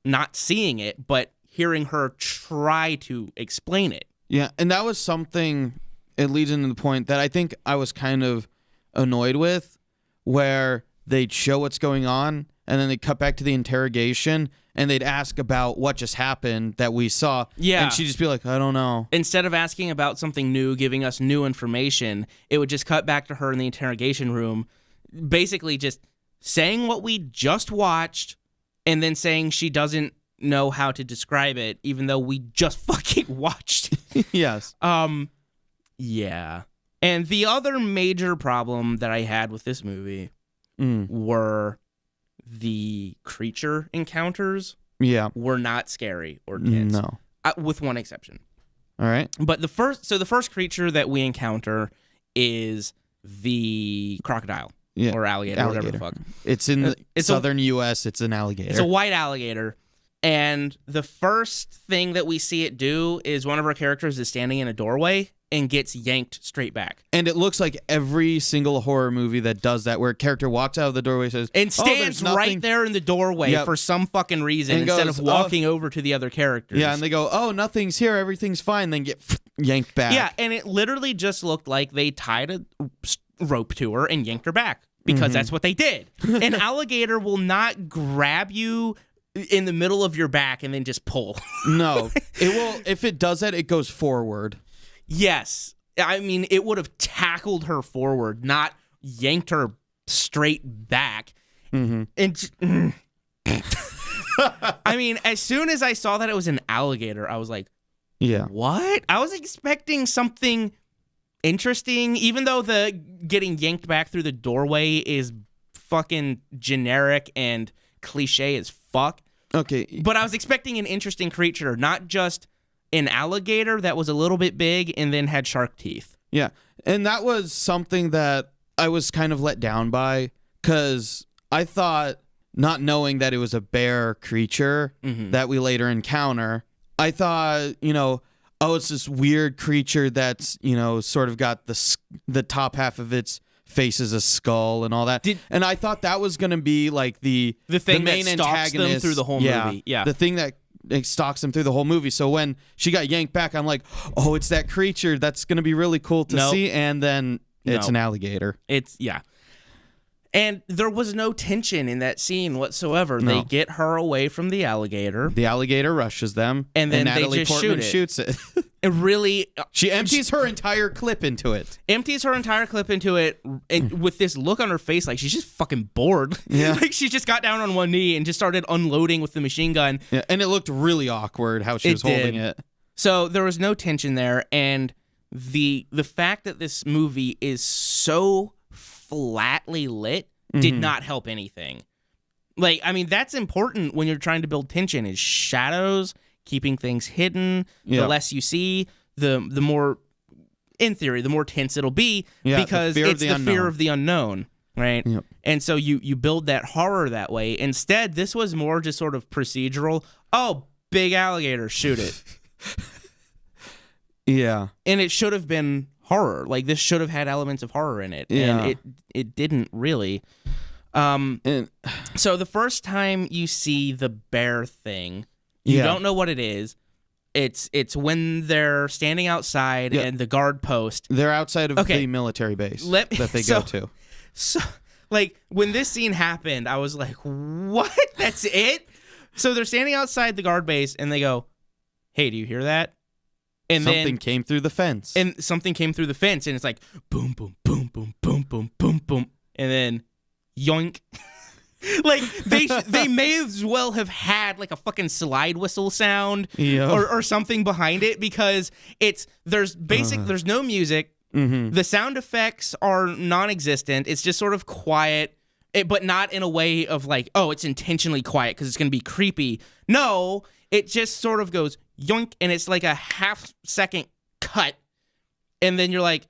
not seeing it, but hearing her try to explain it. Yeah, and that was something, it leads into the point that I think I was kind of annoyed with, where they'd show what's going on, and then they'd cut back to the interrogation, and they'd ask about what just happened that we saw. Yeah. And she'd just be like, I don't know. Instead of asking about something new, giving us new information, it would just cut back to her in the interrogation room, basically just saying what we just watched and then saying she doesn't know how to describe it, even though we just fucking watched. Yes. Yeah. And the other major problem that I had with this movie were the creature encounters. Yeah. Were not scary or tense. No. With one exception. All right. But the first creature that we encounter is the crocodile or alligator, whatever the fuck. It's in the southern U.S. It's an alligator. It's a white alligator. And the first thing that we see it do is one of our characters is standing in a doorway and gets yanked straight back. And it looks like every single horror movie that does that, where a character walks out of the doorway and stands right there in the doorway for some fucking reason instead of walking over to the other characters. Yeah, and they go, "Oh, nothing's here, everything's fine," then get yanked back. Yeah, and it literally just looked like they tied a rope to her and yanked her back because that's what they did. An alligator will not grab you in the middle of your back and then just pull. No, it will. If it does that, it goes forward. Yes. I mean, it would have tackled her forward, not yanked her straight back. And I mean, as soon as I saw that it was an alligator, I was like, yeah, what? I was expecting something interesting, even though the getting yanked back through the doorway is fucking generic and cliche as fuck. Okay. But I was expecting an interesting creature, not just an alligator that was a little bit big and then had shark teeth. Yeah. And that was something that I was kind of let down by, because I thought, not knowing that it was a bear creature that we later encounter, I thought, oh, it's this weird creature that's, sort of got the top half of its face is a skull and all that. And I thought that was going to be like the thing main that stalks them through the whole movie. Yeah. The thing that stalks them through the whole movie. So when she got yanked back, I'm like, oh, it's that creature. That's going to be really cool to see. And then it's an alligator. And there was no tension in that scene whatsoever. No. They get her away from the alligator. The alligator rushes them. And then Natalie they just Portman shoots it. It really... She empties her entire clip into it. And with this look on her face like she's just fucking bored. Yeah. Like she just got down on one knee and just started unloading with the machine gun. Yeah, and it looked really awkward how she was holding it. So there was no tension there. And the fact that this movie is so flatly lit did not help anything. Like, I mean, that's important when you're trying to build tension, is shadows, keeping things hidden. The less you see, the more, in theory, the more tense it'll be, because it's the fear of the unknown, right? Yep. And so you build that horror that way. Instead, this was more just sort of procedural. Oh, big alligator, shoot it. Yeah. And it should have been horror. Like, this should have had elements of horror in it. Yeah. And it didn't really. So the first time you see the bear thing, you don't know what it is. It's when they're standing outside and the guard post. They're outside of the military base that they go to. So, like, when this scene happened, I was like, what? That's it? So they're standing outside the guard base, and they go, hey, do you hear that? And something came through the fence. And something came through the fence, and it's like, boom, boom, boom, boom, boom, boom, boom, boom. And then, yoink. Like, they may as well have had, like, a fucking slide whistle sound or something behind it, because there's no music. The sound effects are non-existent. It's just sort of quiet, but not in a way of like, oh, it's intentionally quiet because it's going to be creepy. No, it just sort of goes yoink, and it's like a half-second cut, and then you're like,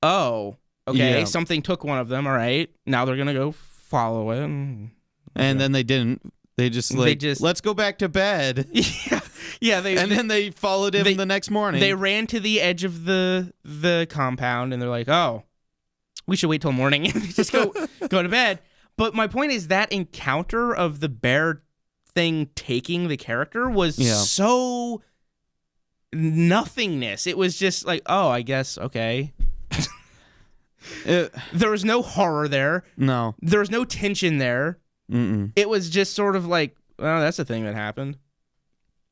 oh, okay, something took one of them, all right. Now they're going to go follow it. And then they didn't. They just let's go back to bed. Yeah. Then they followed him the next morning. They ran to the edge of the compound, and they're like, oh, we should wait till morning and just go to bed. But my point is that encounter of the bear thing taking the character was so nothingness. It was just like, oh, I guess, okay. There was no horror there. No. There was no tension there. It was just sort of like, well, that's a thing that happened.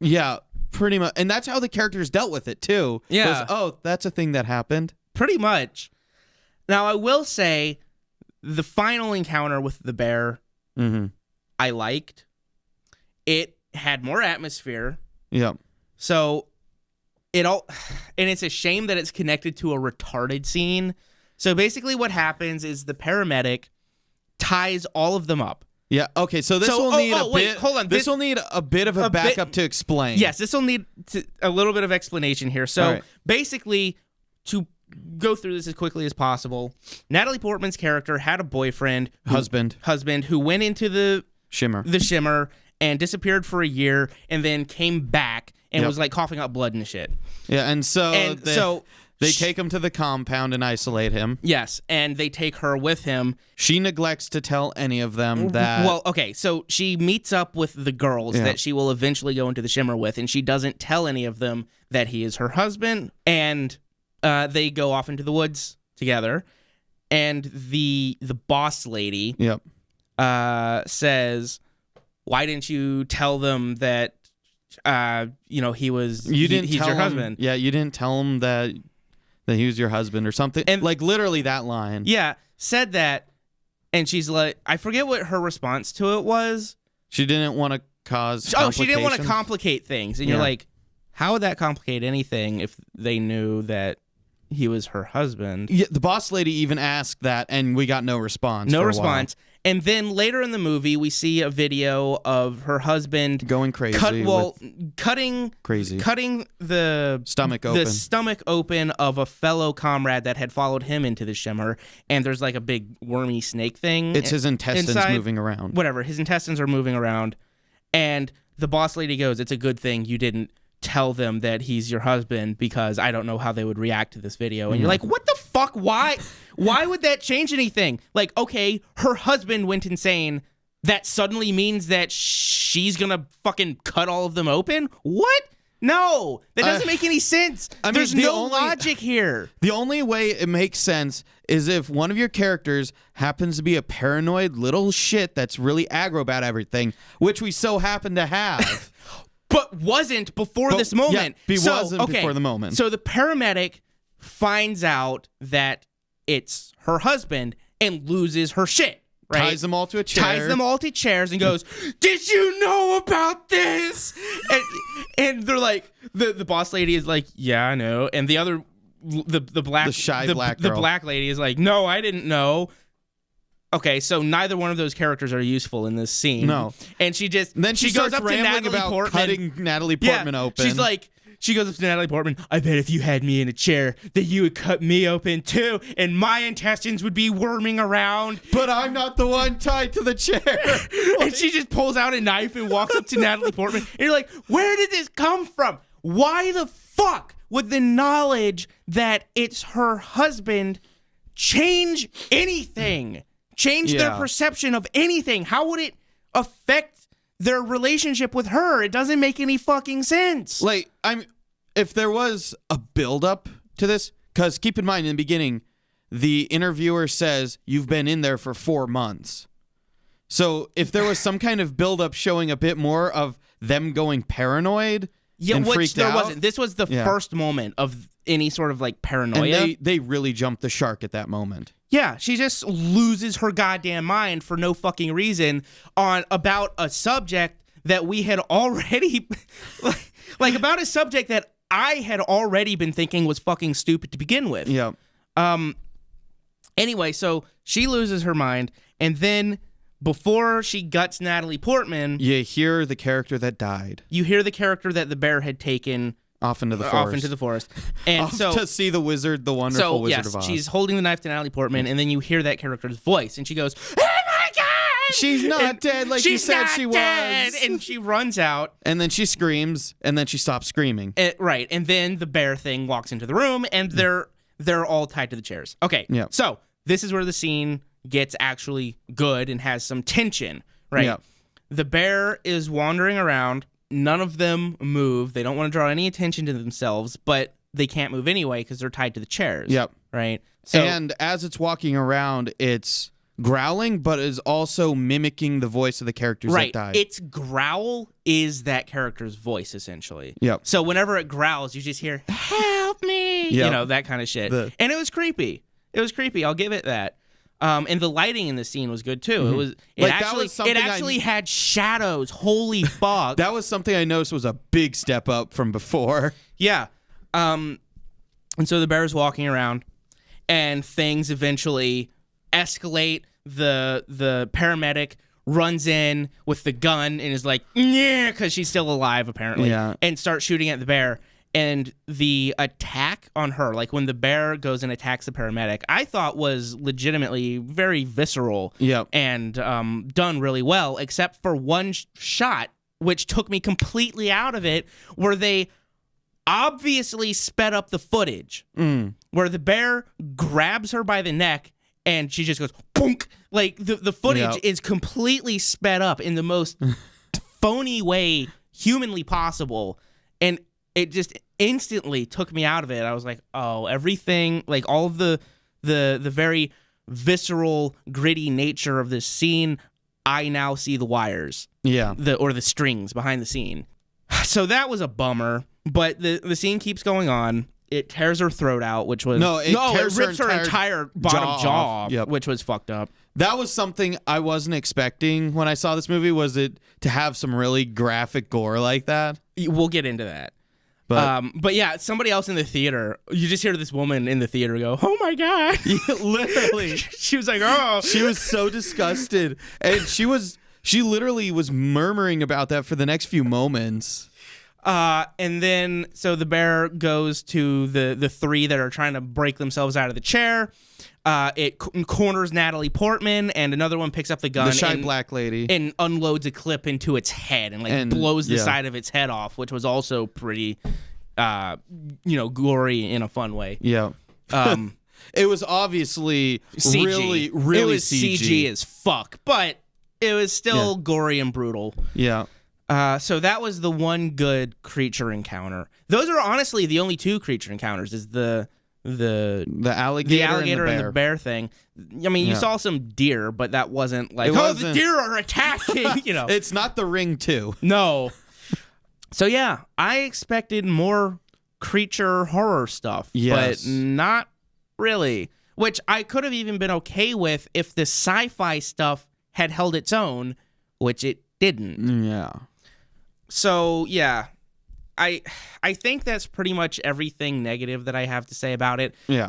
Yeah, pretty much. And that's how the characters dealt with it, too. Yeah. Oh, that's a thing that happened. Pretty much. Now, I will say, the final encounter with the bear, I liked. It had more atmosphere. Yep. So and it's a shame that it's connected to a retarded scene. So basically what happens is the paramedic ties all of them up. Yeah. Okay. So this will need a bit. Hold on. This will need a bit of a backup to explain. Yes, this will need a little bit of explanation here. So basically, to go through this as quickly as possible, Natalie Portman's character had a boyfriend, husband, who went into the Shimmer, and disappeared for a year, and then came back and was like coughing up blood and shit. Yeah, and so they take him to the compound and isolate him. Yes, and they take her with him. She neglects to tell any of them that... Well, okay, so she meets up with the girls that she will eventually go into the Shimmer with, and she doesn't tell any of them that he is her husband, and they go off into the woods together, and the boss lady says, why didn't you tell them that, he's your husband? Yeah, you didn't tell him that he was your husband or something. And like literally that line. Yeah, said that, and she's like, I forget what her response to it was. She didn't want to cause complications. She didn't want to complicate things. And you're like, how would that complicate anything if they knew that he was her husband? Yeah, the boss lady even asked that, and we got no response. No response. And then later in the movie, we see a video of her husband going crazy. Cutting the stomach open of a fellow comrade that had followed him into the Shimmer, and there's like a big wormy snake thing. It's his intestines moving around. Whatever, his intestines are moving around, and the boss lady goes, "It's a good thing you didn't tell them that he's your husband, because I don't know how they would react to this video." And you're like, what the fuck? Why would that change anything? Like, okay, her husband went insane. That suddenly means that she's gonna fucking cut all of them open? What? No, that doesn't make any sense. There's no logic here. The only way it makes sense is if one of your characters happens to be a paranoid little shit that's really aggro about everything, which we so happen to have. But wasn't before this moment. Yeah, wasn't before the moment. So the paramedic finds out that it's her husband and loses her shit. Right? Ties them all to a chair. Ties them all to chairs and goes, "Did you know about this?" And they're like, the boss lady is like, "Yeah, I know." And the other, the black lady is like, "No, I didn't know." Okay, so neither one of those characters are useful in this scene. No. And she goes up to Natalie Portman. Cutting Natalie Portman open. She goes up to Natalie Portman, "I bet if you had me in a chair that you would cut me open too, and my intestines would be worming around." But I'm not the one tied to the chair. And she just pulls out a knife and walks up to Natalie Portman. And you're like, where did this come from? Why the fuck would the knowledge that it's her husband change anything? Change their perception of anything? How would it affect their relationship with her? It doesn't make any fucking sense. Like, if there was a buildup to this, because keep in mind in the beginning, the interviewer says you've been in there for 4 months. So if there was some kind of buildup showing a bit more of them going paranoid and freaked out, wasn't. This was the first moment of any sort of like paranoia. And they really jumped the shark at that moment. Yeah, she just loses her goddamn mind for no fucking reason about a subject that we had already like about a subject that I had already been thinking was fucking stupid to begin with. Yeah. Anyway, so she loses her mind, and then before she guts Natalie Portman, you hear the character that died. You hear the character that the bear had taken off into the forest. And to see the wizard, the wonderful Wizard of Oz. She's holding the knife to Natalie Portman, and then you hear that character's voice, and she goes, "Oh my God! She's not dead like you said she was." And she runs out. And then she screams, and then she stops screaming. Right. And then the bear thing walks into the room, and they're all tied to the chairs. Okay. Yeah. So this is where the scene gets actually good and has some tension, right? Yeah. The bear is wandering around. None of them move. They don't want to draw any attention to themselves, but they can't move anyway because they're tied to the chairs. Yep. Right? So, and as it's walking around, it's growling, but is also mimicking the voice of the characters that died. Its growl is that character's voice, essentially. Yep. So whenever it growls, you just hear, "Help me!" Yep. You know, that kind of shit. And it was creepy. I'll give it that. And the lighting in the scene was good too. It actually had shadows. Holy fuck. That was something I noticed was a big step up from before. Yeah. And so the bear's walking around, and things eventually escalate. The paramedic runs in with the gun and is like, yeah, because she's still alive apparently, and starts shooting at the bear. And the attack on her, like when the bear goes and attacks the paramedic, I thought was legitimately very visceral and done really well, except for one shot, which took me completely out of it, where they obviously sped up the footage, where the bear grabs her by the neck and she just goes, boonk. Like the footage is completely sped up in the most phony way humanly possible. And it just instantly took me out of it. I was like, oh, everything, like all of the very visceral, gritty nature of this scene, I now see the wires. Yeah. Or the strings behind the scene. So that was a bummer, but the scene keeps going on. It tears her throat out, which was... it rips her entire bottom jaw off, which was fucked up. That was something I wasn't expecting when I saw this movie, was it to have some really graphic gore like that. We'll get into that. But yeah, somebody else in the theater, you just hear this woman in the theater go, oh my God. Literally. She was like, oh. She was so disgusted. And she literally was murmuring about that for the next few moments. And then, so the bear goes to the three that are trying to break themselves out of the chair. It corners Natalie Portman, and another one picks up the gun. The shy black lady. And unloads a clip into its head and blows the side of its head off, which was also pretty, gory in a fun way. Yeah. It was obviously CG. really it was CG as fuck, but it was still gory and brutal. Yeah. So that was the one good creature encounter. Those are honestly the only two creature encounters, is the alligator and the bear thing. I mean, you saw some deer, but that wasn't like, the deer are attacking, It's not The Ring 2. No. So yeah, I expected more creature horror stuff, but not really. Which I could have even been okay with if the sci-fi stuff had held its own, which it didn't. Yeah. So yeah, I think that's pretty much everything negative that I have to say about it. Yeah.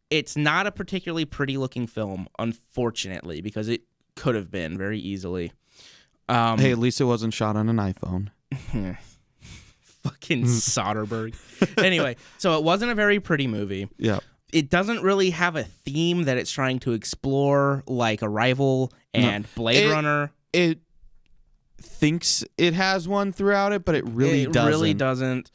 It's not a particularly pretty looking film, unfortunately, because it could have been very easily. Hey, at least it wasn't shot on an iPhone. Fucking Soderbergh. Anyway, so it wasn't a very pretty movie. Yeah. It doesn't really have a theme that it's trying to explore, like Arrival and Blade Runner. It thinks it has one throughout it, but it really doesn't.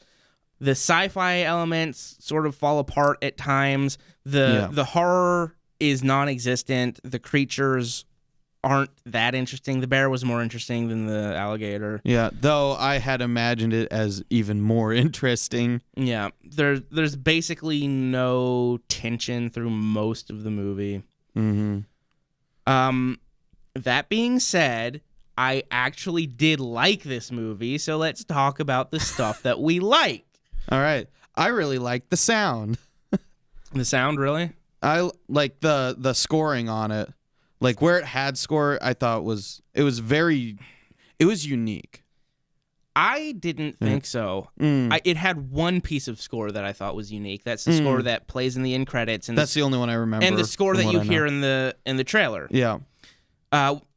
The sci-fi elements sort of fall apart at times. The horror is non-existent. The creatures aren't that interesting. The bear was more interesting than the alligator. Yeah, though I had imagined it as even more interesting. Yeah, there's basically no tension through most of the movie. Mm-hmm. That being said, I actually did like this movie, so let's talk about the stuff that we like. All right. I really like the sound. The sound, really? I like the scoring on it. Like where it had score, I thought it was unique. I didn't think so. It had one piece of score that I thought was unique. That's the score that plays in the end credits, and that's the only one I remember. And the score that you hear in the trailer. Yeah.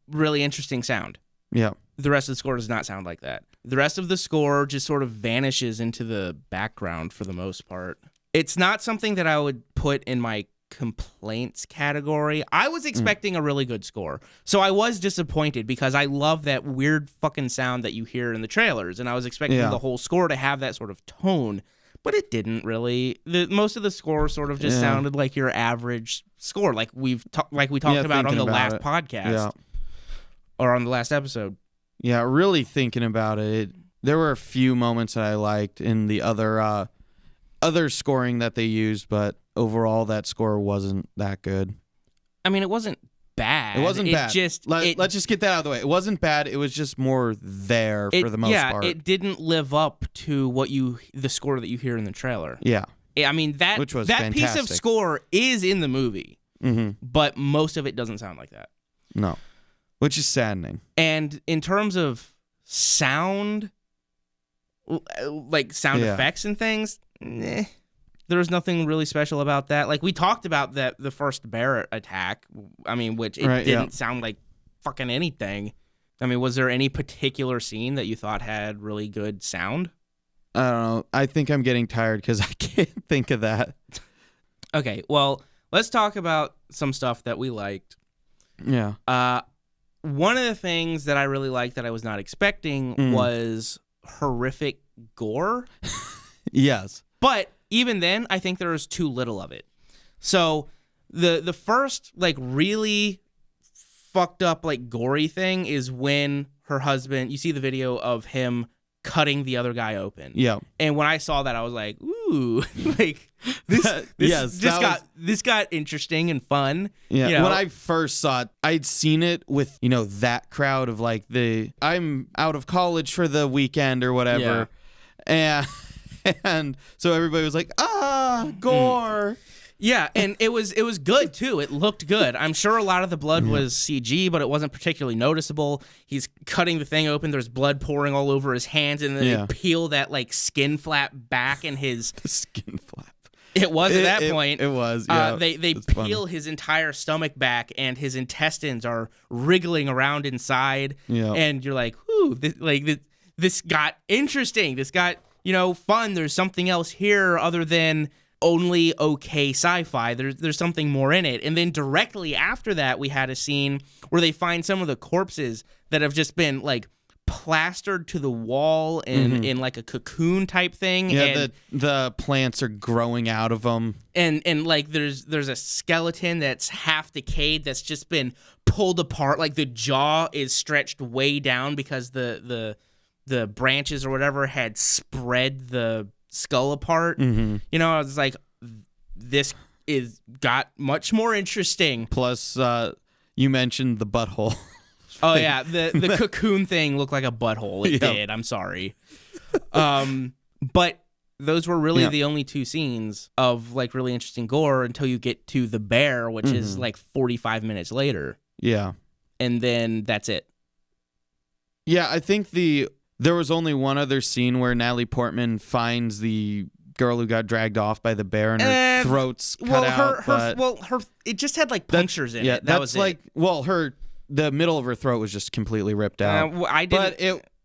Really interesting sound. Yeah. The rest of the score does not sound like that. The rest of the score just sort of vanishes into the background for the most part. It's not something that I would put in my complaints category. I was expecting a really good score, so I was disappointed because I love that weird fucking sound that you hear in the trailers, and I was expecting the whole score to have that sort of tone, but it didn't really. Most of the score sort of just sounded like your average score, like we talked about on the last podcast or on the last episode. Yeah, really thinking about it, there were a few moments that I liked in the other scoring that they used, but overall that score wasn't that good. I mean, it wasn't bad. It wasn't bad. Let's just get that out of the way. It wasn't bad. It was just more there for the most part. Yeah, it didn't live up to the score that you hear in the trailer. Yeah. I mean, that piece of score is in the movie. but most of it doesn't sound like that. No, which is saddening. And in terms of sound, like sound effects and things, there was nothing really special about that. Like we talked about the first bear attack. I mean, which it didn't sound like fucking anything. I mean, was there any particular scene that you thought had really good sound? I don't know. I think I'm getting tired because I can't think of that. Okay, well, let's talk about some stuff that we liked. Yeah. One of the things that I really liked that I was not expecting was horrific gore. Yes. But even then, I think there was too little of it. So the first like really fucked up like gory thing is when her husband, you see the video of him cutting the other guy open. Yeah. And when I saw that, I was like, ooh, like this got interesting and fun. Yeah. You know? When I first saw it, I'd seen it with, that crowd of like I'm out of college for the weekend or whatever. Yeah. And so everybody was like, gore. Yeah, and it was good too. It looked good. I'm sure a lot of the blood was CG, but it wasn't particularly noticeable. He's cutting the thing open. There's blood pouring all over his hands, and then they peel that like skin flap back in his skin flap. It was at that point. It was. Yeah. They peel his entire stomach back, and his intestines are wriggling around inside. Yeah. And you're like, "Ooh, this got interesting. This got fun. There's something else here other than only okay sci-fi. There's something more in it." And then directly after that, we had a scene where they find some of the corpses that have just been like plastered to the wall in like a cocoon type thing. Yeah, and the plants are growing out of them. And like there's a skeleton that's half decayed that's just been pulled apart. Like the jaw is stretched way down because the branches or whatever had spread the skull apart. I was like, this got much more interesting. Plus, you mentioned the butthole. Oh yeah, the cocoon thing looked like a butthole. It did. I'm sorry. But those were really the only two scenes of like really interesting gore until you get to the bear, which is like 45 minutes later. Yeah. And then that's it. Yeah, I think there was only one other scene where Natalie Portman finds the girl who got dragged off by the bear and her throat's cut out. It just had like punctures in it. That was like it. The middle of her throat was just completely ripped out.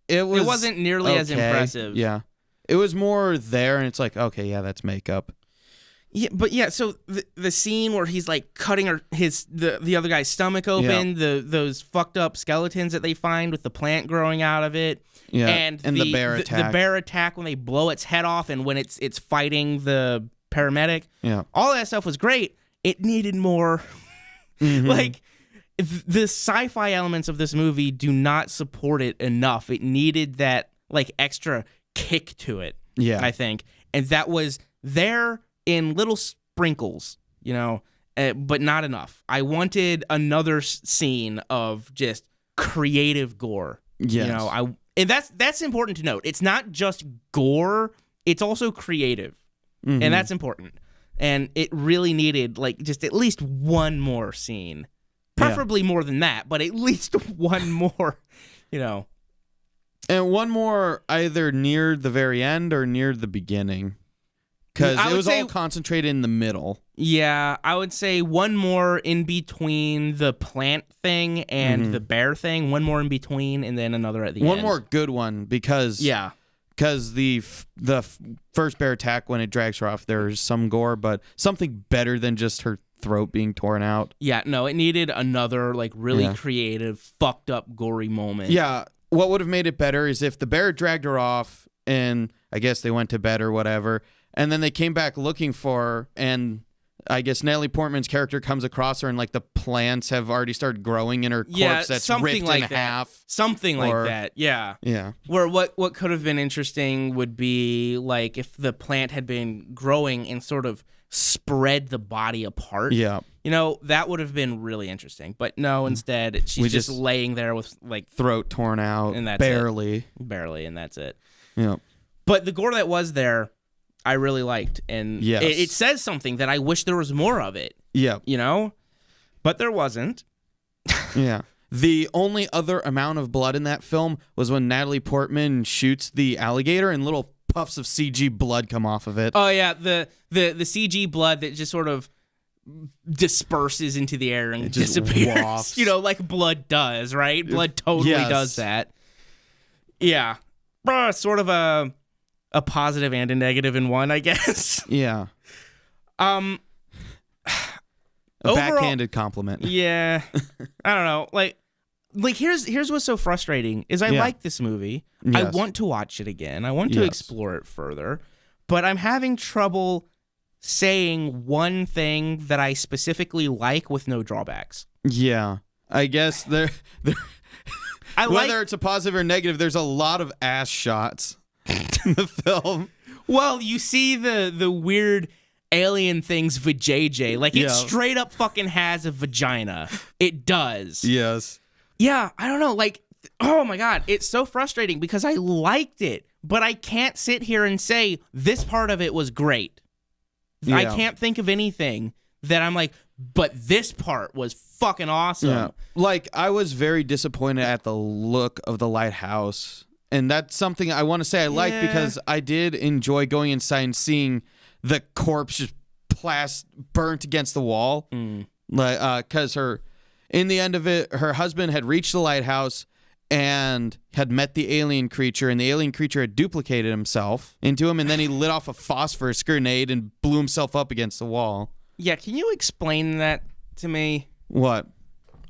It wasn't nearly as impressive. Yeah, it was more there, and it's like, okay, yeah, that's makeup. Yeah, but yeah, so the scene where he's like cutting the other guy's stomach open, those fucked up skeletons that they find with the plant growing out of it, and the bear attack. The bear attack when they blow its head off and when it's fighting the paramedic. Yeah, all that stuff was great. It needed more. Like the sci-fi elements of this movie do not support it enough. It needed that like extra kick to it. Yeah, I think, and that was there in little sprinkles, but not enough. I wanted another scene of just creative gore. Yes. And that's important to note. It's not just gore, it's also creative. And that's important. And it really needed like just at least one more scene. Preferably more than that, but at least one more, And one more either near the very end or near the beginning. Because it was all concentrated in the middle. Yeah, I would say one more in between the plant thing and the bear thing. One more in between, and then another at the end. One more good one, because the first bear attack, when it drags her off, there's some gore, but something better than just her throat being torn out. Yeah, no, it needed another like really creative, fucked up, gory moment. Yeah, what would have made it better is if the bear dragged her off, and I guess they went to bed or whatever. And then they came back looking for her, and I guess Natalie Portman's character comes across her, and like the plants have already started growing in her corpse that's ripped in half. Something like that, yeah. Yeah. Where what could have been interesting would be like if the plant had been growing and sort of spread the body apart. Yeah. That would have been really interesting. But no, instead, she's just laying there with like throat torn out, and that's barely, and that's it. Yeah. But the gore that was there, I really liked, and it says something that I wish there was more of it. Yeah. But there wasn't. Yeah. The only other amount of blood in that film was when Natalie Portman shoots the alligator and little puffs of CG blood come off of it. Oh yeah, the CG blood that just sort of disperses into the air and disappears. Wafts. You know, like blood does, right? Blood totally does that. Yeah. Sort of a positive and a negative in one, I guess. Yeah. Overall, backhanded compliment. Yeah. I don't know. Like here's what's so frustrating is I like this movie. Yes. I want to watch it again. I want to explore it further, but I'm having trouble saying one thing that I specifically like with no drawbacks. Yeah. I guess whether it's a positive or negative, there's a lot of ass shots in the film. Well, you see the weird alien thing's vajayjay. Like, it straight up fucking has a vagina. It does. Yes. Yeah, I don't know. Like, oh my God. It's so frustrating because I liked it, but I can't sit here and say this part of it was great. Yeah. I can't think of anything that I'm like, but this part was fucking awesome. Yeah. Like, I was very disappointed at the look of the lighthouse. And that's something I want to say I liked because I did enjoy going inside and seeing the corpse just burnt against the wall. Like, because in the end of it, her husband had reached the lighthouse and had met the alien creature, and the alien creature had duplicated himself into him, and then he lit off a phosphorus grenade and blew himself up against the wall. Yeah, can you explain that to me? What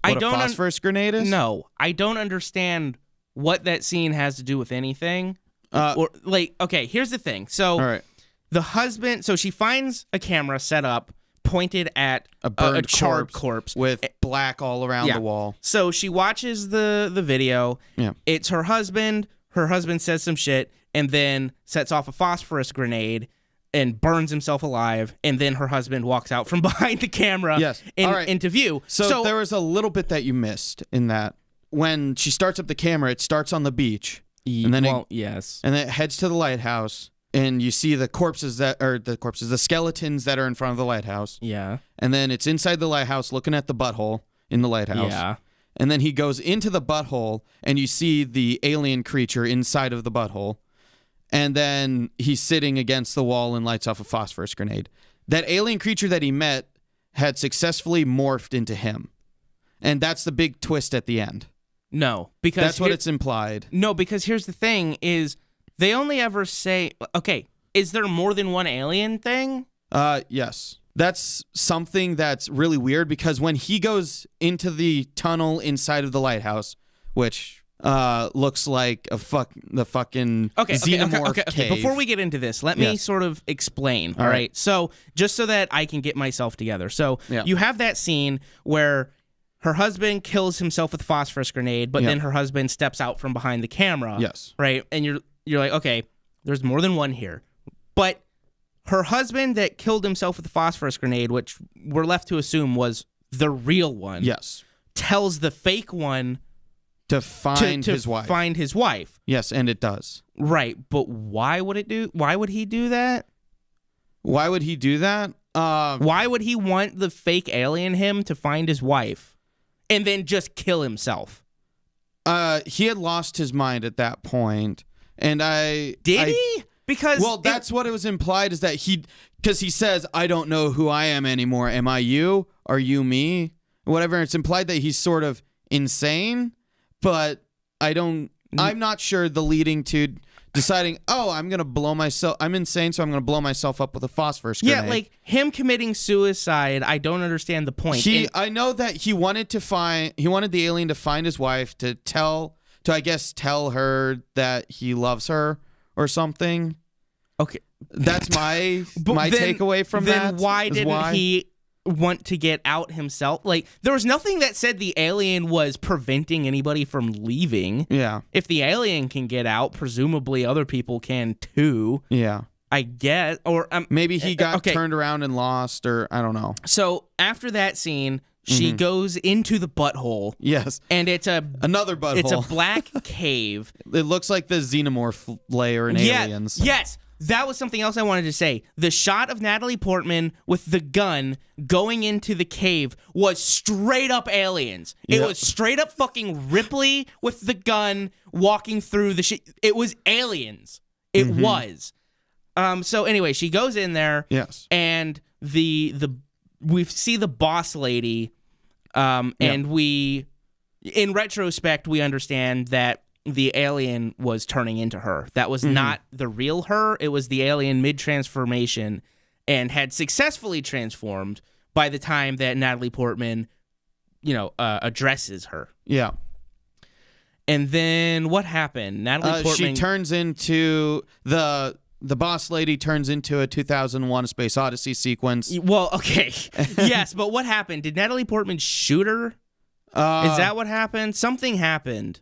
a phosphorus grenade is? No, I don't understand what that scene has to do with anything. Okay, here's the thing. So, all right. The husband, so she finds a camera set up, pointed at a charred corpse with black all around the wall. So she watches the video. Yeah. It's her husband. Her husband says some shit and then sets off a phosphorus grenade and burns himself alive. And then her husband walks out from behind the camera into view. So there was a little bit that you missed in that. When she starts up the camera, it starts on the beach. And then and then it heads to the lighthouse. And you see the skeletons that are in front of the lighthouse. Yeah. And then it's inside the lighthouse looking at the butthole in the lighthouse. Yeah. And then he goes into the butthole and you see the alien creature inside of the butthole. And then he's sitting against the wall and lights off a phosphorus grenade. That alien creature that he met had successfully morphed into him. And that's the big twist at the end. No, because that's what it's implied. No, because here's the thing is they only ever say, okay, is there more than one alien thing? Yes. That's something that's really weird because when he goes into the tunnel inside of the lighthouse, which looks like the fucking xenomorph cave. Before we get into this, let me sort of explain, all right? So just so that I can get myself together. So you have that scene where her husband kills himself with a phosphorus grenade, but then her husband steps out from behind the camera. Yes. Right? And you're like, okay, there's more than one here. But her husband that killed himself with the phosphorus grenade, which we're left to assume was the real one, tells the fake one to find his wife. Find his wife. Yes, and it does. Right, but why would he do that? Why would he do that? Why would he want the fake alien him to find his wife and then just kill himself? He had lost his mind at that point. And Did he? Because that's what it was implied is that because he says, I don't know who I am anymore. Am I you? Are you me? Whatever. It's implied that he's sort of insane, but I'm not sure the leading to deciding, I'm insane, so I'm going to blow myself up with a phosphorus grenade. Yeah, like him committing suicide, I don't understand the point. I know that he wanted the alien to find his wife to tell her that he loves her or something. Okay. That's my takeaway from that. Then why didn't he want to get out himself? Like, there was nothing that said the alien was preventing anybody from leaving. Yeah. If the alien can get out, presumably other people can too. Yeah. I guess. Or maybe he got turned around and lost, or I don't know. So after that scene, she goes into the butthole. Yes. And it's another butthole. It's a black cave. It looks like the xenomorph layer in Aliens. Yes. that was something else I wanted to say. The shot of Natalie Portman with the gun going into the cave was straight up aliens. It was straight up fucking Ripley with the gun walking through the shit. It was aliens. It was. So anyway, she goes in there. Yes. And we see the boss lady, and we, in retrospect, we understand that the alien was turning into her. That was not the real her. It was the alien mid-transformation and had successfully transformed by the time that Natalie Portman, addresses her. Yeah. And then what happened? Natalie Portman... She turns into... The boss lady turns into a 2001 A Space Odyssey sequence. Well, okay. Yes, but what happened? Did Natalie Portman shoot her? Is that what happened? Something happened.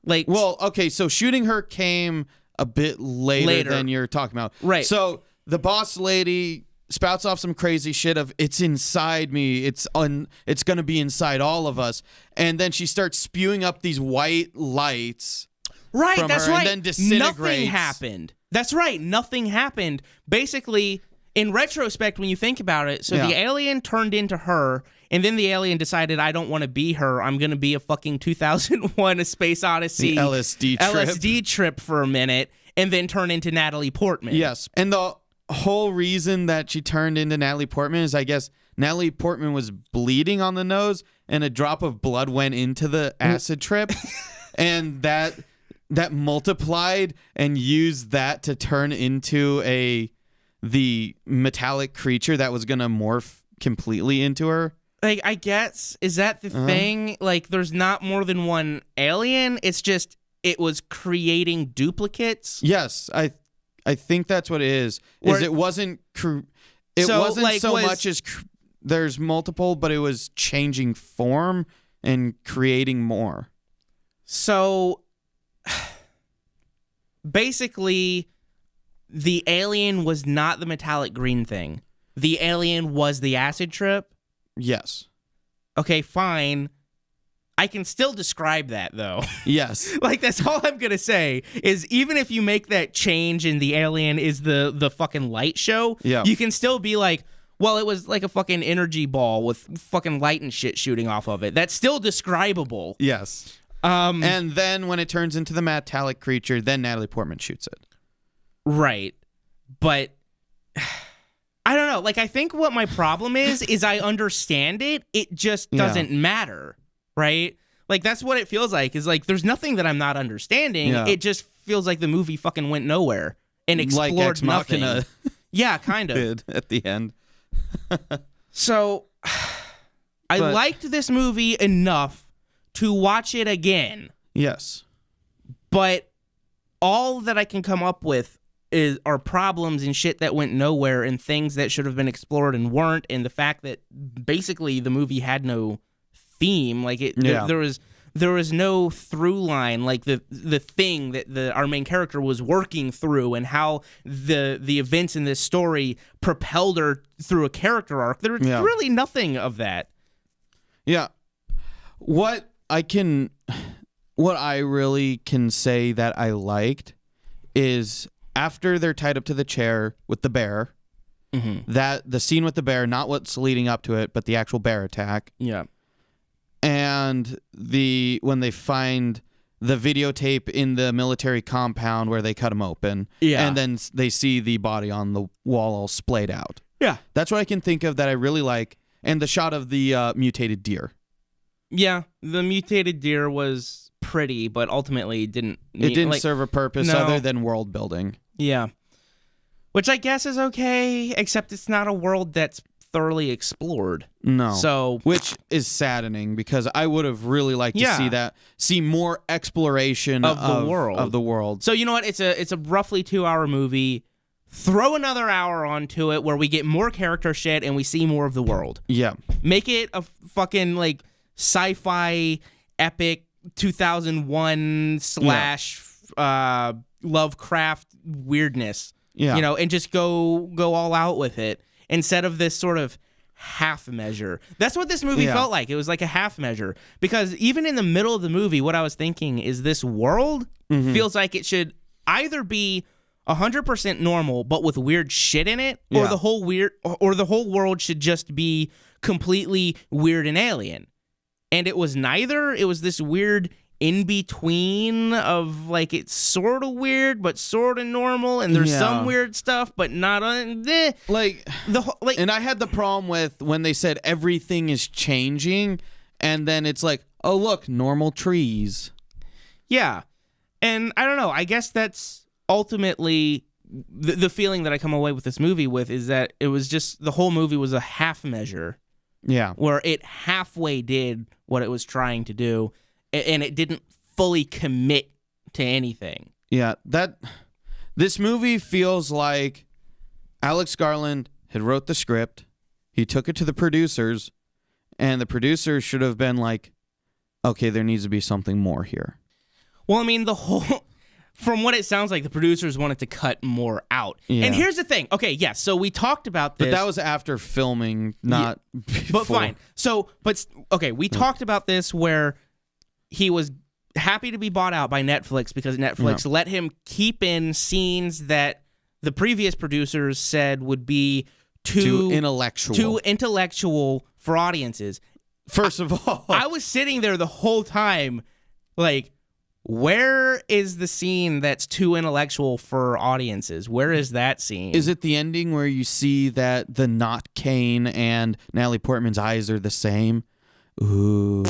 So shooting her came a bit later than you're talking about. Right. So the boss lady spouts off some crazy shit of, it's inside me, it's going to be inside all of us. And then she starts spewing up these white lights. Right, from that's her, right. And then disintegrates. Nothing happened. That's right, nothing happened. Basically, in retrospect, when you think about it, so the alien turned into her, and then the alien decided, I don't want to be her. I'm going to be a fucking 2001 A Space Odyssey. The LSD trip for a minute, and then turn into Natalie Portman. Yes. And the whole reason that she turned into Natalie Portman is, I guess, Natalie Portman was bleeding on the nose, and a drop of blood went into the acid trip, and that multiplied and used that to turn into the metallic creature that was going to morph completely into her. Like, I guess, is that the thing? Like, there's not more than one alien. It's just, it was creating duplicates. Yes, I think that's what it is. It wasn't much as there's multiple, but it was changing form and creating more. So, basically, the alien was not the metallic green thing. The alien was the acid trip. Yes. Okay, fine. I can still describe that, though. Yes. Like, that's all I'm going to say, is even if you make that change and the alien is the fucking light show, you can still be like, well, it was like a fucking energy ball with fucking light and shit shooting off of it. That's still describable. Yes. And then when it turns into the metallic creature, then Natalie Portman shoots it. Right. But... I don't know. Like, I think what my problem is I understand it. It just doesn't matter, right? Like, that's what it feels like. Is like, there's nothing that I'm not understanding. Yeah. It just feels like the movie fucking went nowhere and explored like Ex nothing. Machina Yeah, kind of. Did at the end. So, I liked this movie enough to watch it again. Yes. But all that I can come up with are problems and shit that went nowhere and things that should have been explored and weren't, and the fact that basically the movie had no theme. Like there was no through line, like the thing that our main character was working through and how the events in this story propelled her through a character arc. There was really nothing of that. Yeah. What I really can say that I liked is after they're tied up to the chair with the bear, that the scene with the bear, not what's leading up to it, but the actual bear attack. Yeah. And when they find the videotape in the military compound where they cut him open. Yeah. And then they see the body on the wall all splayed out. Yeah. That's what I can think of that I really like. And the shot of the mutated deer. Yeah. The mutated deer was pretty, but ultimately didn't serve a purpose other than world building. Yeah. Which I guess is okay, except it's not a world that's thoroughly explored. No. So, which is saddening because I would have really liked to see more exploration of the world. So, you know what? It's a roughly 2-hour movie. Throw another hour onto it where we get more character shit and we see more of the world. Yeah. Make it a fucking like sci-fi epic 2001 / Lovecraft weirdness. Yeah. You know, and just go all out with it instead of this sort of half measure. That's what this movie felt like. It was like a half measure. Because even in the middle of the movie, what I was thinking is this world feels like it should either be 100% normal, but with weird shit in it, or Yeah. the whole world should just be completely weird and alien. And it was neither. It was this weird in between of like it's sort of weird but sort of normal, and there's some weird stuff, but not like like. And I had the problem with when they said everything is changing, and then it's like, oh look, normal trees. Yeah, and I don't know. I guess that's ultimately the feeling that I come away with this movie with, is that it was just the whole movie was a half measure. Yeah, Where it halfway did what it was trying to do, and it didn't fully commit to anything. Yeah, this movie feels like Alex Garland had wrote the script, he took it to the producers, and the producers should have been like, okay, there needs to be something more here. Well, I mean, from what it sounds like, the producers wanted to cut more out. Yeah. And here's the thing. Okay, yes, so we talked about this. But that was after filming, not before. But fine. We talked about this where he was happy to be bought out by Netflix because Netflix let him keep in scenes that the previous producers said would be too intellectual for audiences. First of all, I was sitting there the whole time like, where is the scene that's too intellectual for audiences? Where is that scene? Is it the ending where you see that the not Kane and Natalie Portman's eyes are the same? Ooh.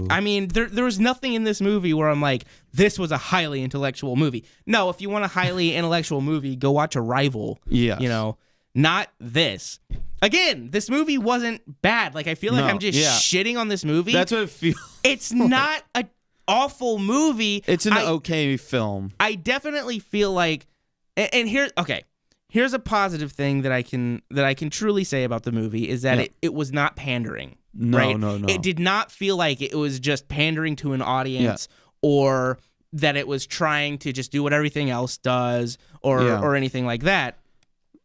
I mean, there was nothing in this movie where I'm like, this was a highly intellectual movie. No, if you want a highly intellectual movie, go watch Arrival. Yeah. You know, not this. Again, this movie wasn't bad. Like, I feel like I'm just shitting on this movie. That's what it feels It's like. not a awful movie. It's an okay film. I definitely feel like, and here's a positive thing that I can truly say about the movie is that it was not pandering. No. It did not feel like it was just pandering to an audience or that it was trying to just do what everything else does or anything like that.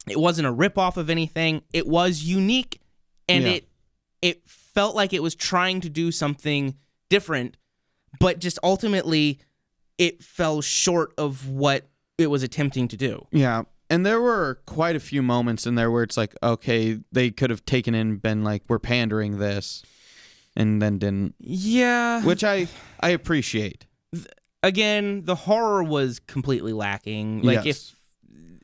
It wasn't a ripoff of anything. It was unique, and it felt like it was trying to do something different, but just ultimately it fell short of what it was attempting to do. Yeah. And there were quite a few moments in there where it's like, okay, they could have taken in and been like, we're pandering this, and then didn't. Yeah. Which I appreciate. Again, the horror was completely lacking. Like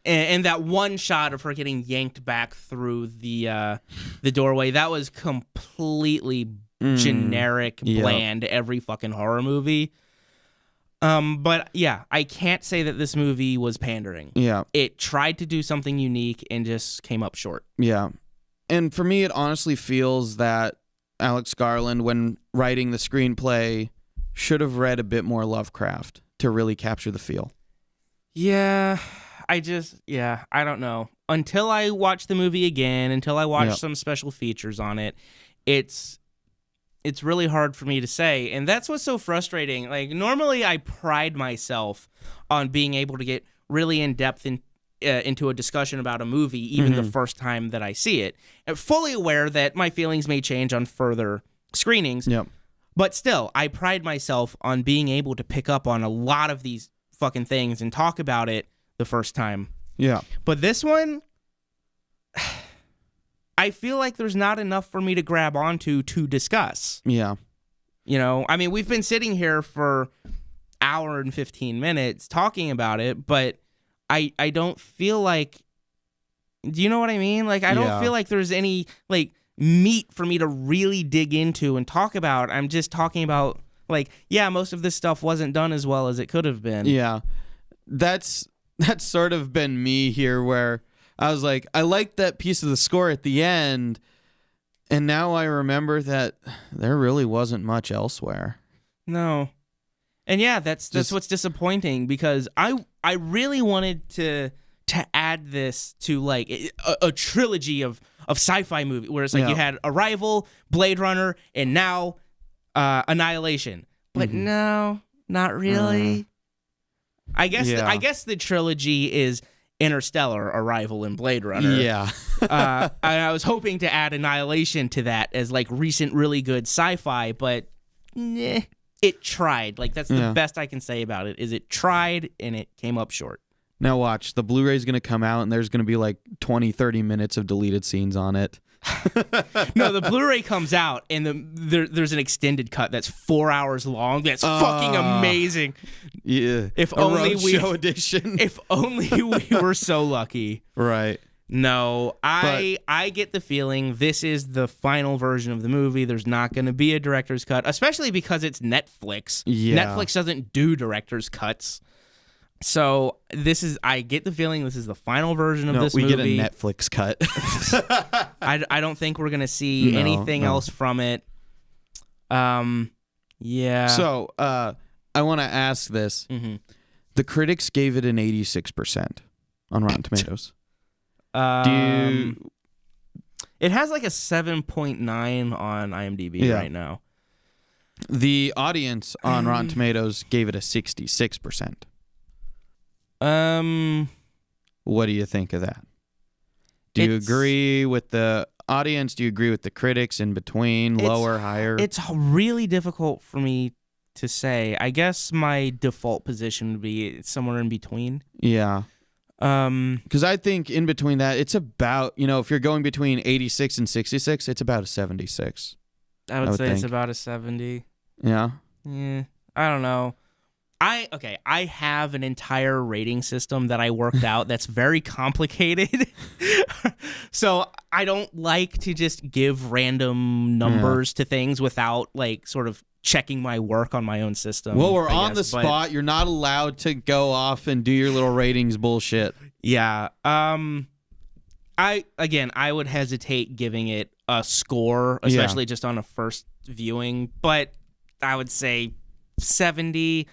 and that one shot of her getting yanked back through the doorway, that was completely generic, bland, every fucking horror movie. But yeah, I can't say that this movie was pandering. Yeah. It tried to do something unique and just came up short. Yeah. And for me, it honestly feels that Alex Garland, when writing the screenplay, should have read a bit more Lovecraft to really capture the feel. Yeah, I don't know. Until I watch the movie again, until I watch some special features on it, it's really hard for me to say. And that's what's so frustrating. Like, normally I pride myself on being able to get really in-depth into a discussion about a movie, even the first time that I see it. And fully aware that my feelings may change on further screenings. Yep. But still, I pride myself on being able to pick up on a lot of these fucking things and talk about it the first time. Yeah. But this one, I feel like there's not enough for me to grab onto to discuss. Yeah. You know, I mean, we've been sitting here for an hour and 15 minutes talking about it, but I don't feel like, do you know what I mean? Like, I don't feel like there's any, like, meat for me to really dig into and talk about. I'm just talking about, like, most of this stuff wasn't done as well as it could have been. Yeah. That's sort of been me here, where I was like, I liked that piece of the score at the end, and now I remember that there really wasn't much elsewhere. No. And that's what's disappointing, because I really wanted to add this to, like, a trilogy of sci-fi movie where it's like you had Arrival, Blade Runner, and now Annihilation. But no, not really. I guess the trilogy is Interstellar, Arrival, and Blade Runner. Yeah. And I was hoping to add Annihilation to that as, like, recent really good sci-fi, but it tried. Like, that's the best I can say about it, is it tried and it came up short. Now watch, the Blu-ray's going to come out and there's going to be like 20, 30 minutes of deleted scenes on it. No, the Blu-ray comes out and there's an extended cut that's 4 hours long. That's fucking amazing. Yeah. If a only roadshow edition. If only we were so lucky. Right. No, I get the feeling this is the final version of the movie. There's not going to be a director's cut, especially because it's Netflix. Yeah. Netflix doesn't do director's cuts. So I get the feeling this is the final version of this movie. We get a Netflix cut. I don't think we're going to see anything else from it. Yeah. So, I want to ask this. Mm-hmm. The critics gave it an 86% on Rotten Tomatoes. It has like a 7.9 on IMDb right now. The audience on Rotten Tomatoes gave it a 66%. What do you think of that? Do you agree with the audience? Do you agree with the critics? In between, lower, higher? It's really difficult for me to say. I guess my default position would be somewhere in between. Yeah. Because I think in between that, it's about, if you're going between 86 and 66, it's about a 76. I would say it's about a 70. Yeah. Yeah. I don't know. I have an entire rating system that I worked out that's very complicated. So I don't like to just give random numbers to things without like sort of checking my work on my own system. Well, we're on the spot. You're not allowed to go off and do your little ratings bullshit. Yeah. I would hesitate giving it a score, especially just on a first viewing, but I would say 70.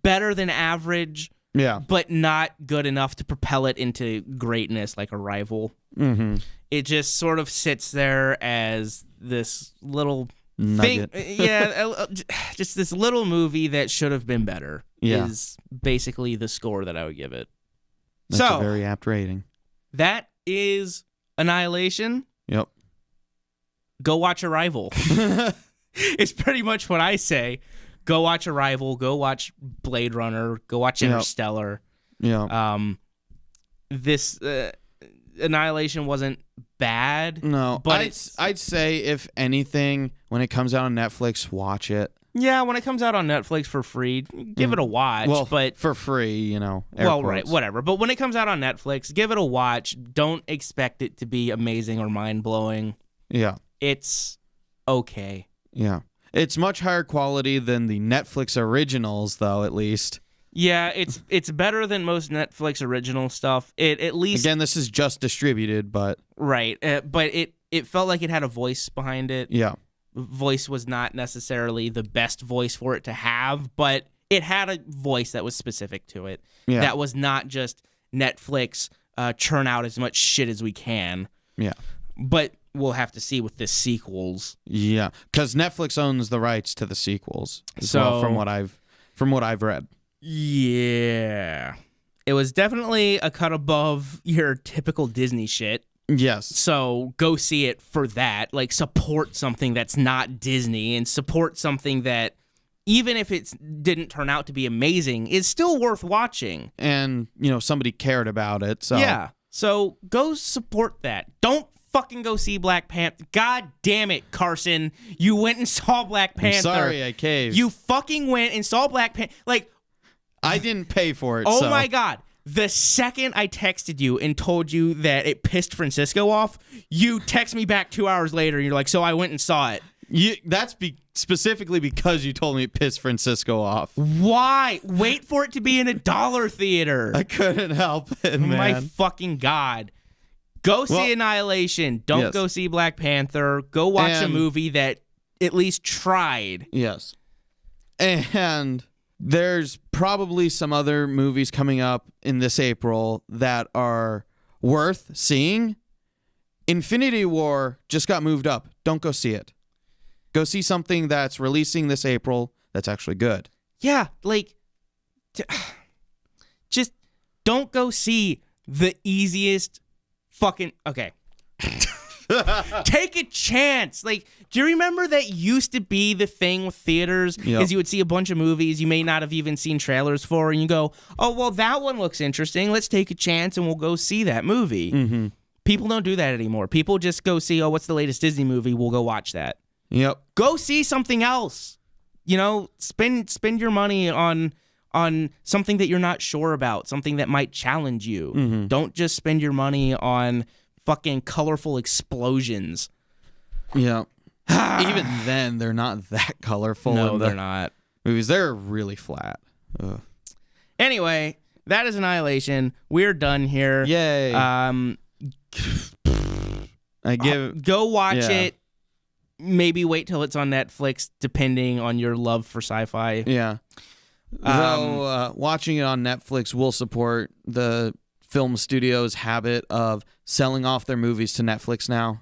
Better than average, but not good enough to propel it into greatness like Arrival. Mm-hmm. It just sort of sits there as this little nugget. Just this little movie that should have been better is basically the score that I would give it. That's a very apt rating. That is Annihilation. Yep. Go watch Arrival. It's pretty much what I say. Go watch Arrival. Go watch Blade Runner. Go watch Interstellar. Yeah. This Annihilation wasn't bad. No, but I'd say if anything, when it comes out on Netflix, watch it. Yeah, when it comes out on Netflix for free, give it a watch. Well, but for free, right, whatever. But when it comes out on Netflix, give it a watch. Don't expect it to be amazing or mind blowing. Yeah, it's okay. Yeah. It's much higher quality than the Netflix originals, though, at least. Yeah, it's better than most Netflix original stuff. It at least... Again, this is just distributed, but... Right, but it felt like it had a voice behind it. Yeah. Voice was not necessarily the best voice for it to have, but it had a voice that was specific to it. Yeah. That was not just Netflix churn out as much shit as we can. Yeah. But... we'll have to see with the sequels. Yeah, because Netflix owns the rights to the sequels. So from what I've read. Yeah, it was definitely a cut above your typical Disney shit. Yes. So go see it for that. Like support something that's not Disney and support something that, even if it didn't turn out to be amazing, is still worth watching. And somebody cared about it. So yeah. So go support that. Don't fucking go see Black Panther. God damn it, Carson. You went and saw Black Panther. I'm sorry, I caved. You fucking went and saw Black Panther. Like, I didn't pay for it. Oh my God. The second I texted you and told you that it pissed Francisco off, you text me back 2 hours later and you're like, so I went and saw it. That's specifically because you told me it pissed Francisco off. Why? Wait for it to be in a dollar theater. I couldn't help it, man. My fucking God. Go see Annihilation. Don't go see Black Panther. Go watch a movie that at least tried. Yes. And there's probably some other movies coming up in this April that are worth seeing. Infinity War just got moved up. Don't go see it. Go see something that's releasing this April that's actually good. Yeah, like, just don't go see the easiest fucking... Okay. Take a chance. Like, do you remember that used to be the thing with theaters? Yep. Is you would see a bunch of movies you may not have even seen trailers for, and you go, oh, well, that one looks interesting. Let's take a chance and we'll go see that movie. Mm-hmm. People don't do that anymore. People just go see, oh, what's the latest Disney movie? We'll go watch that. Yep. Go see something else. You know, spend your money on something that you're not sure about, something that might challenge you. Mm-hmm. Don't just spend your money on fucking colorful explosions. Yeah. Even then, they're not that colorful. No, they're not. Movies, they're really flat. Ugh. Anyway, that is Annihilation. We're done here. Yay. Go watch it. Maybe wait till it's on Netflix, depending on your love for sci-fi. Yeah. Though watching it on Netflix will support the film studio's habit of selling off their movies to Netflix now.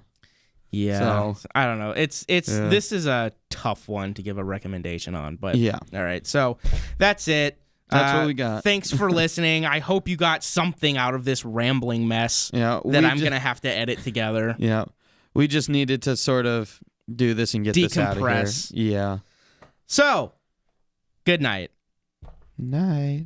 Yeah. So, I don't know. This is a tough one to give a recommendation on, but yeah. All right. So that's it. That's what we got. Thanks for listening. I hope you got something out of this rambling mess that I'm going to have to edit together. Yeah. We just needed to sort of do this and get this out of here. Decompress. Yeah. So, good night. Night.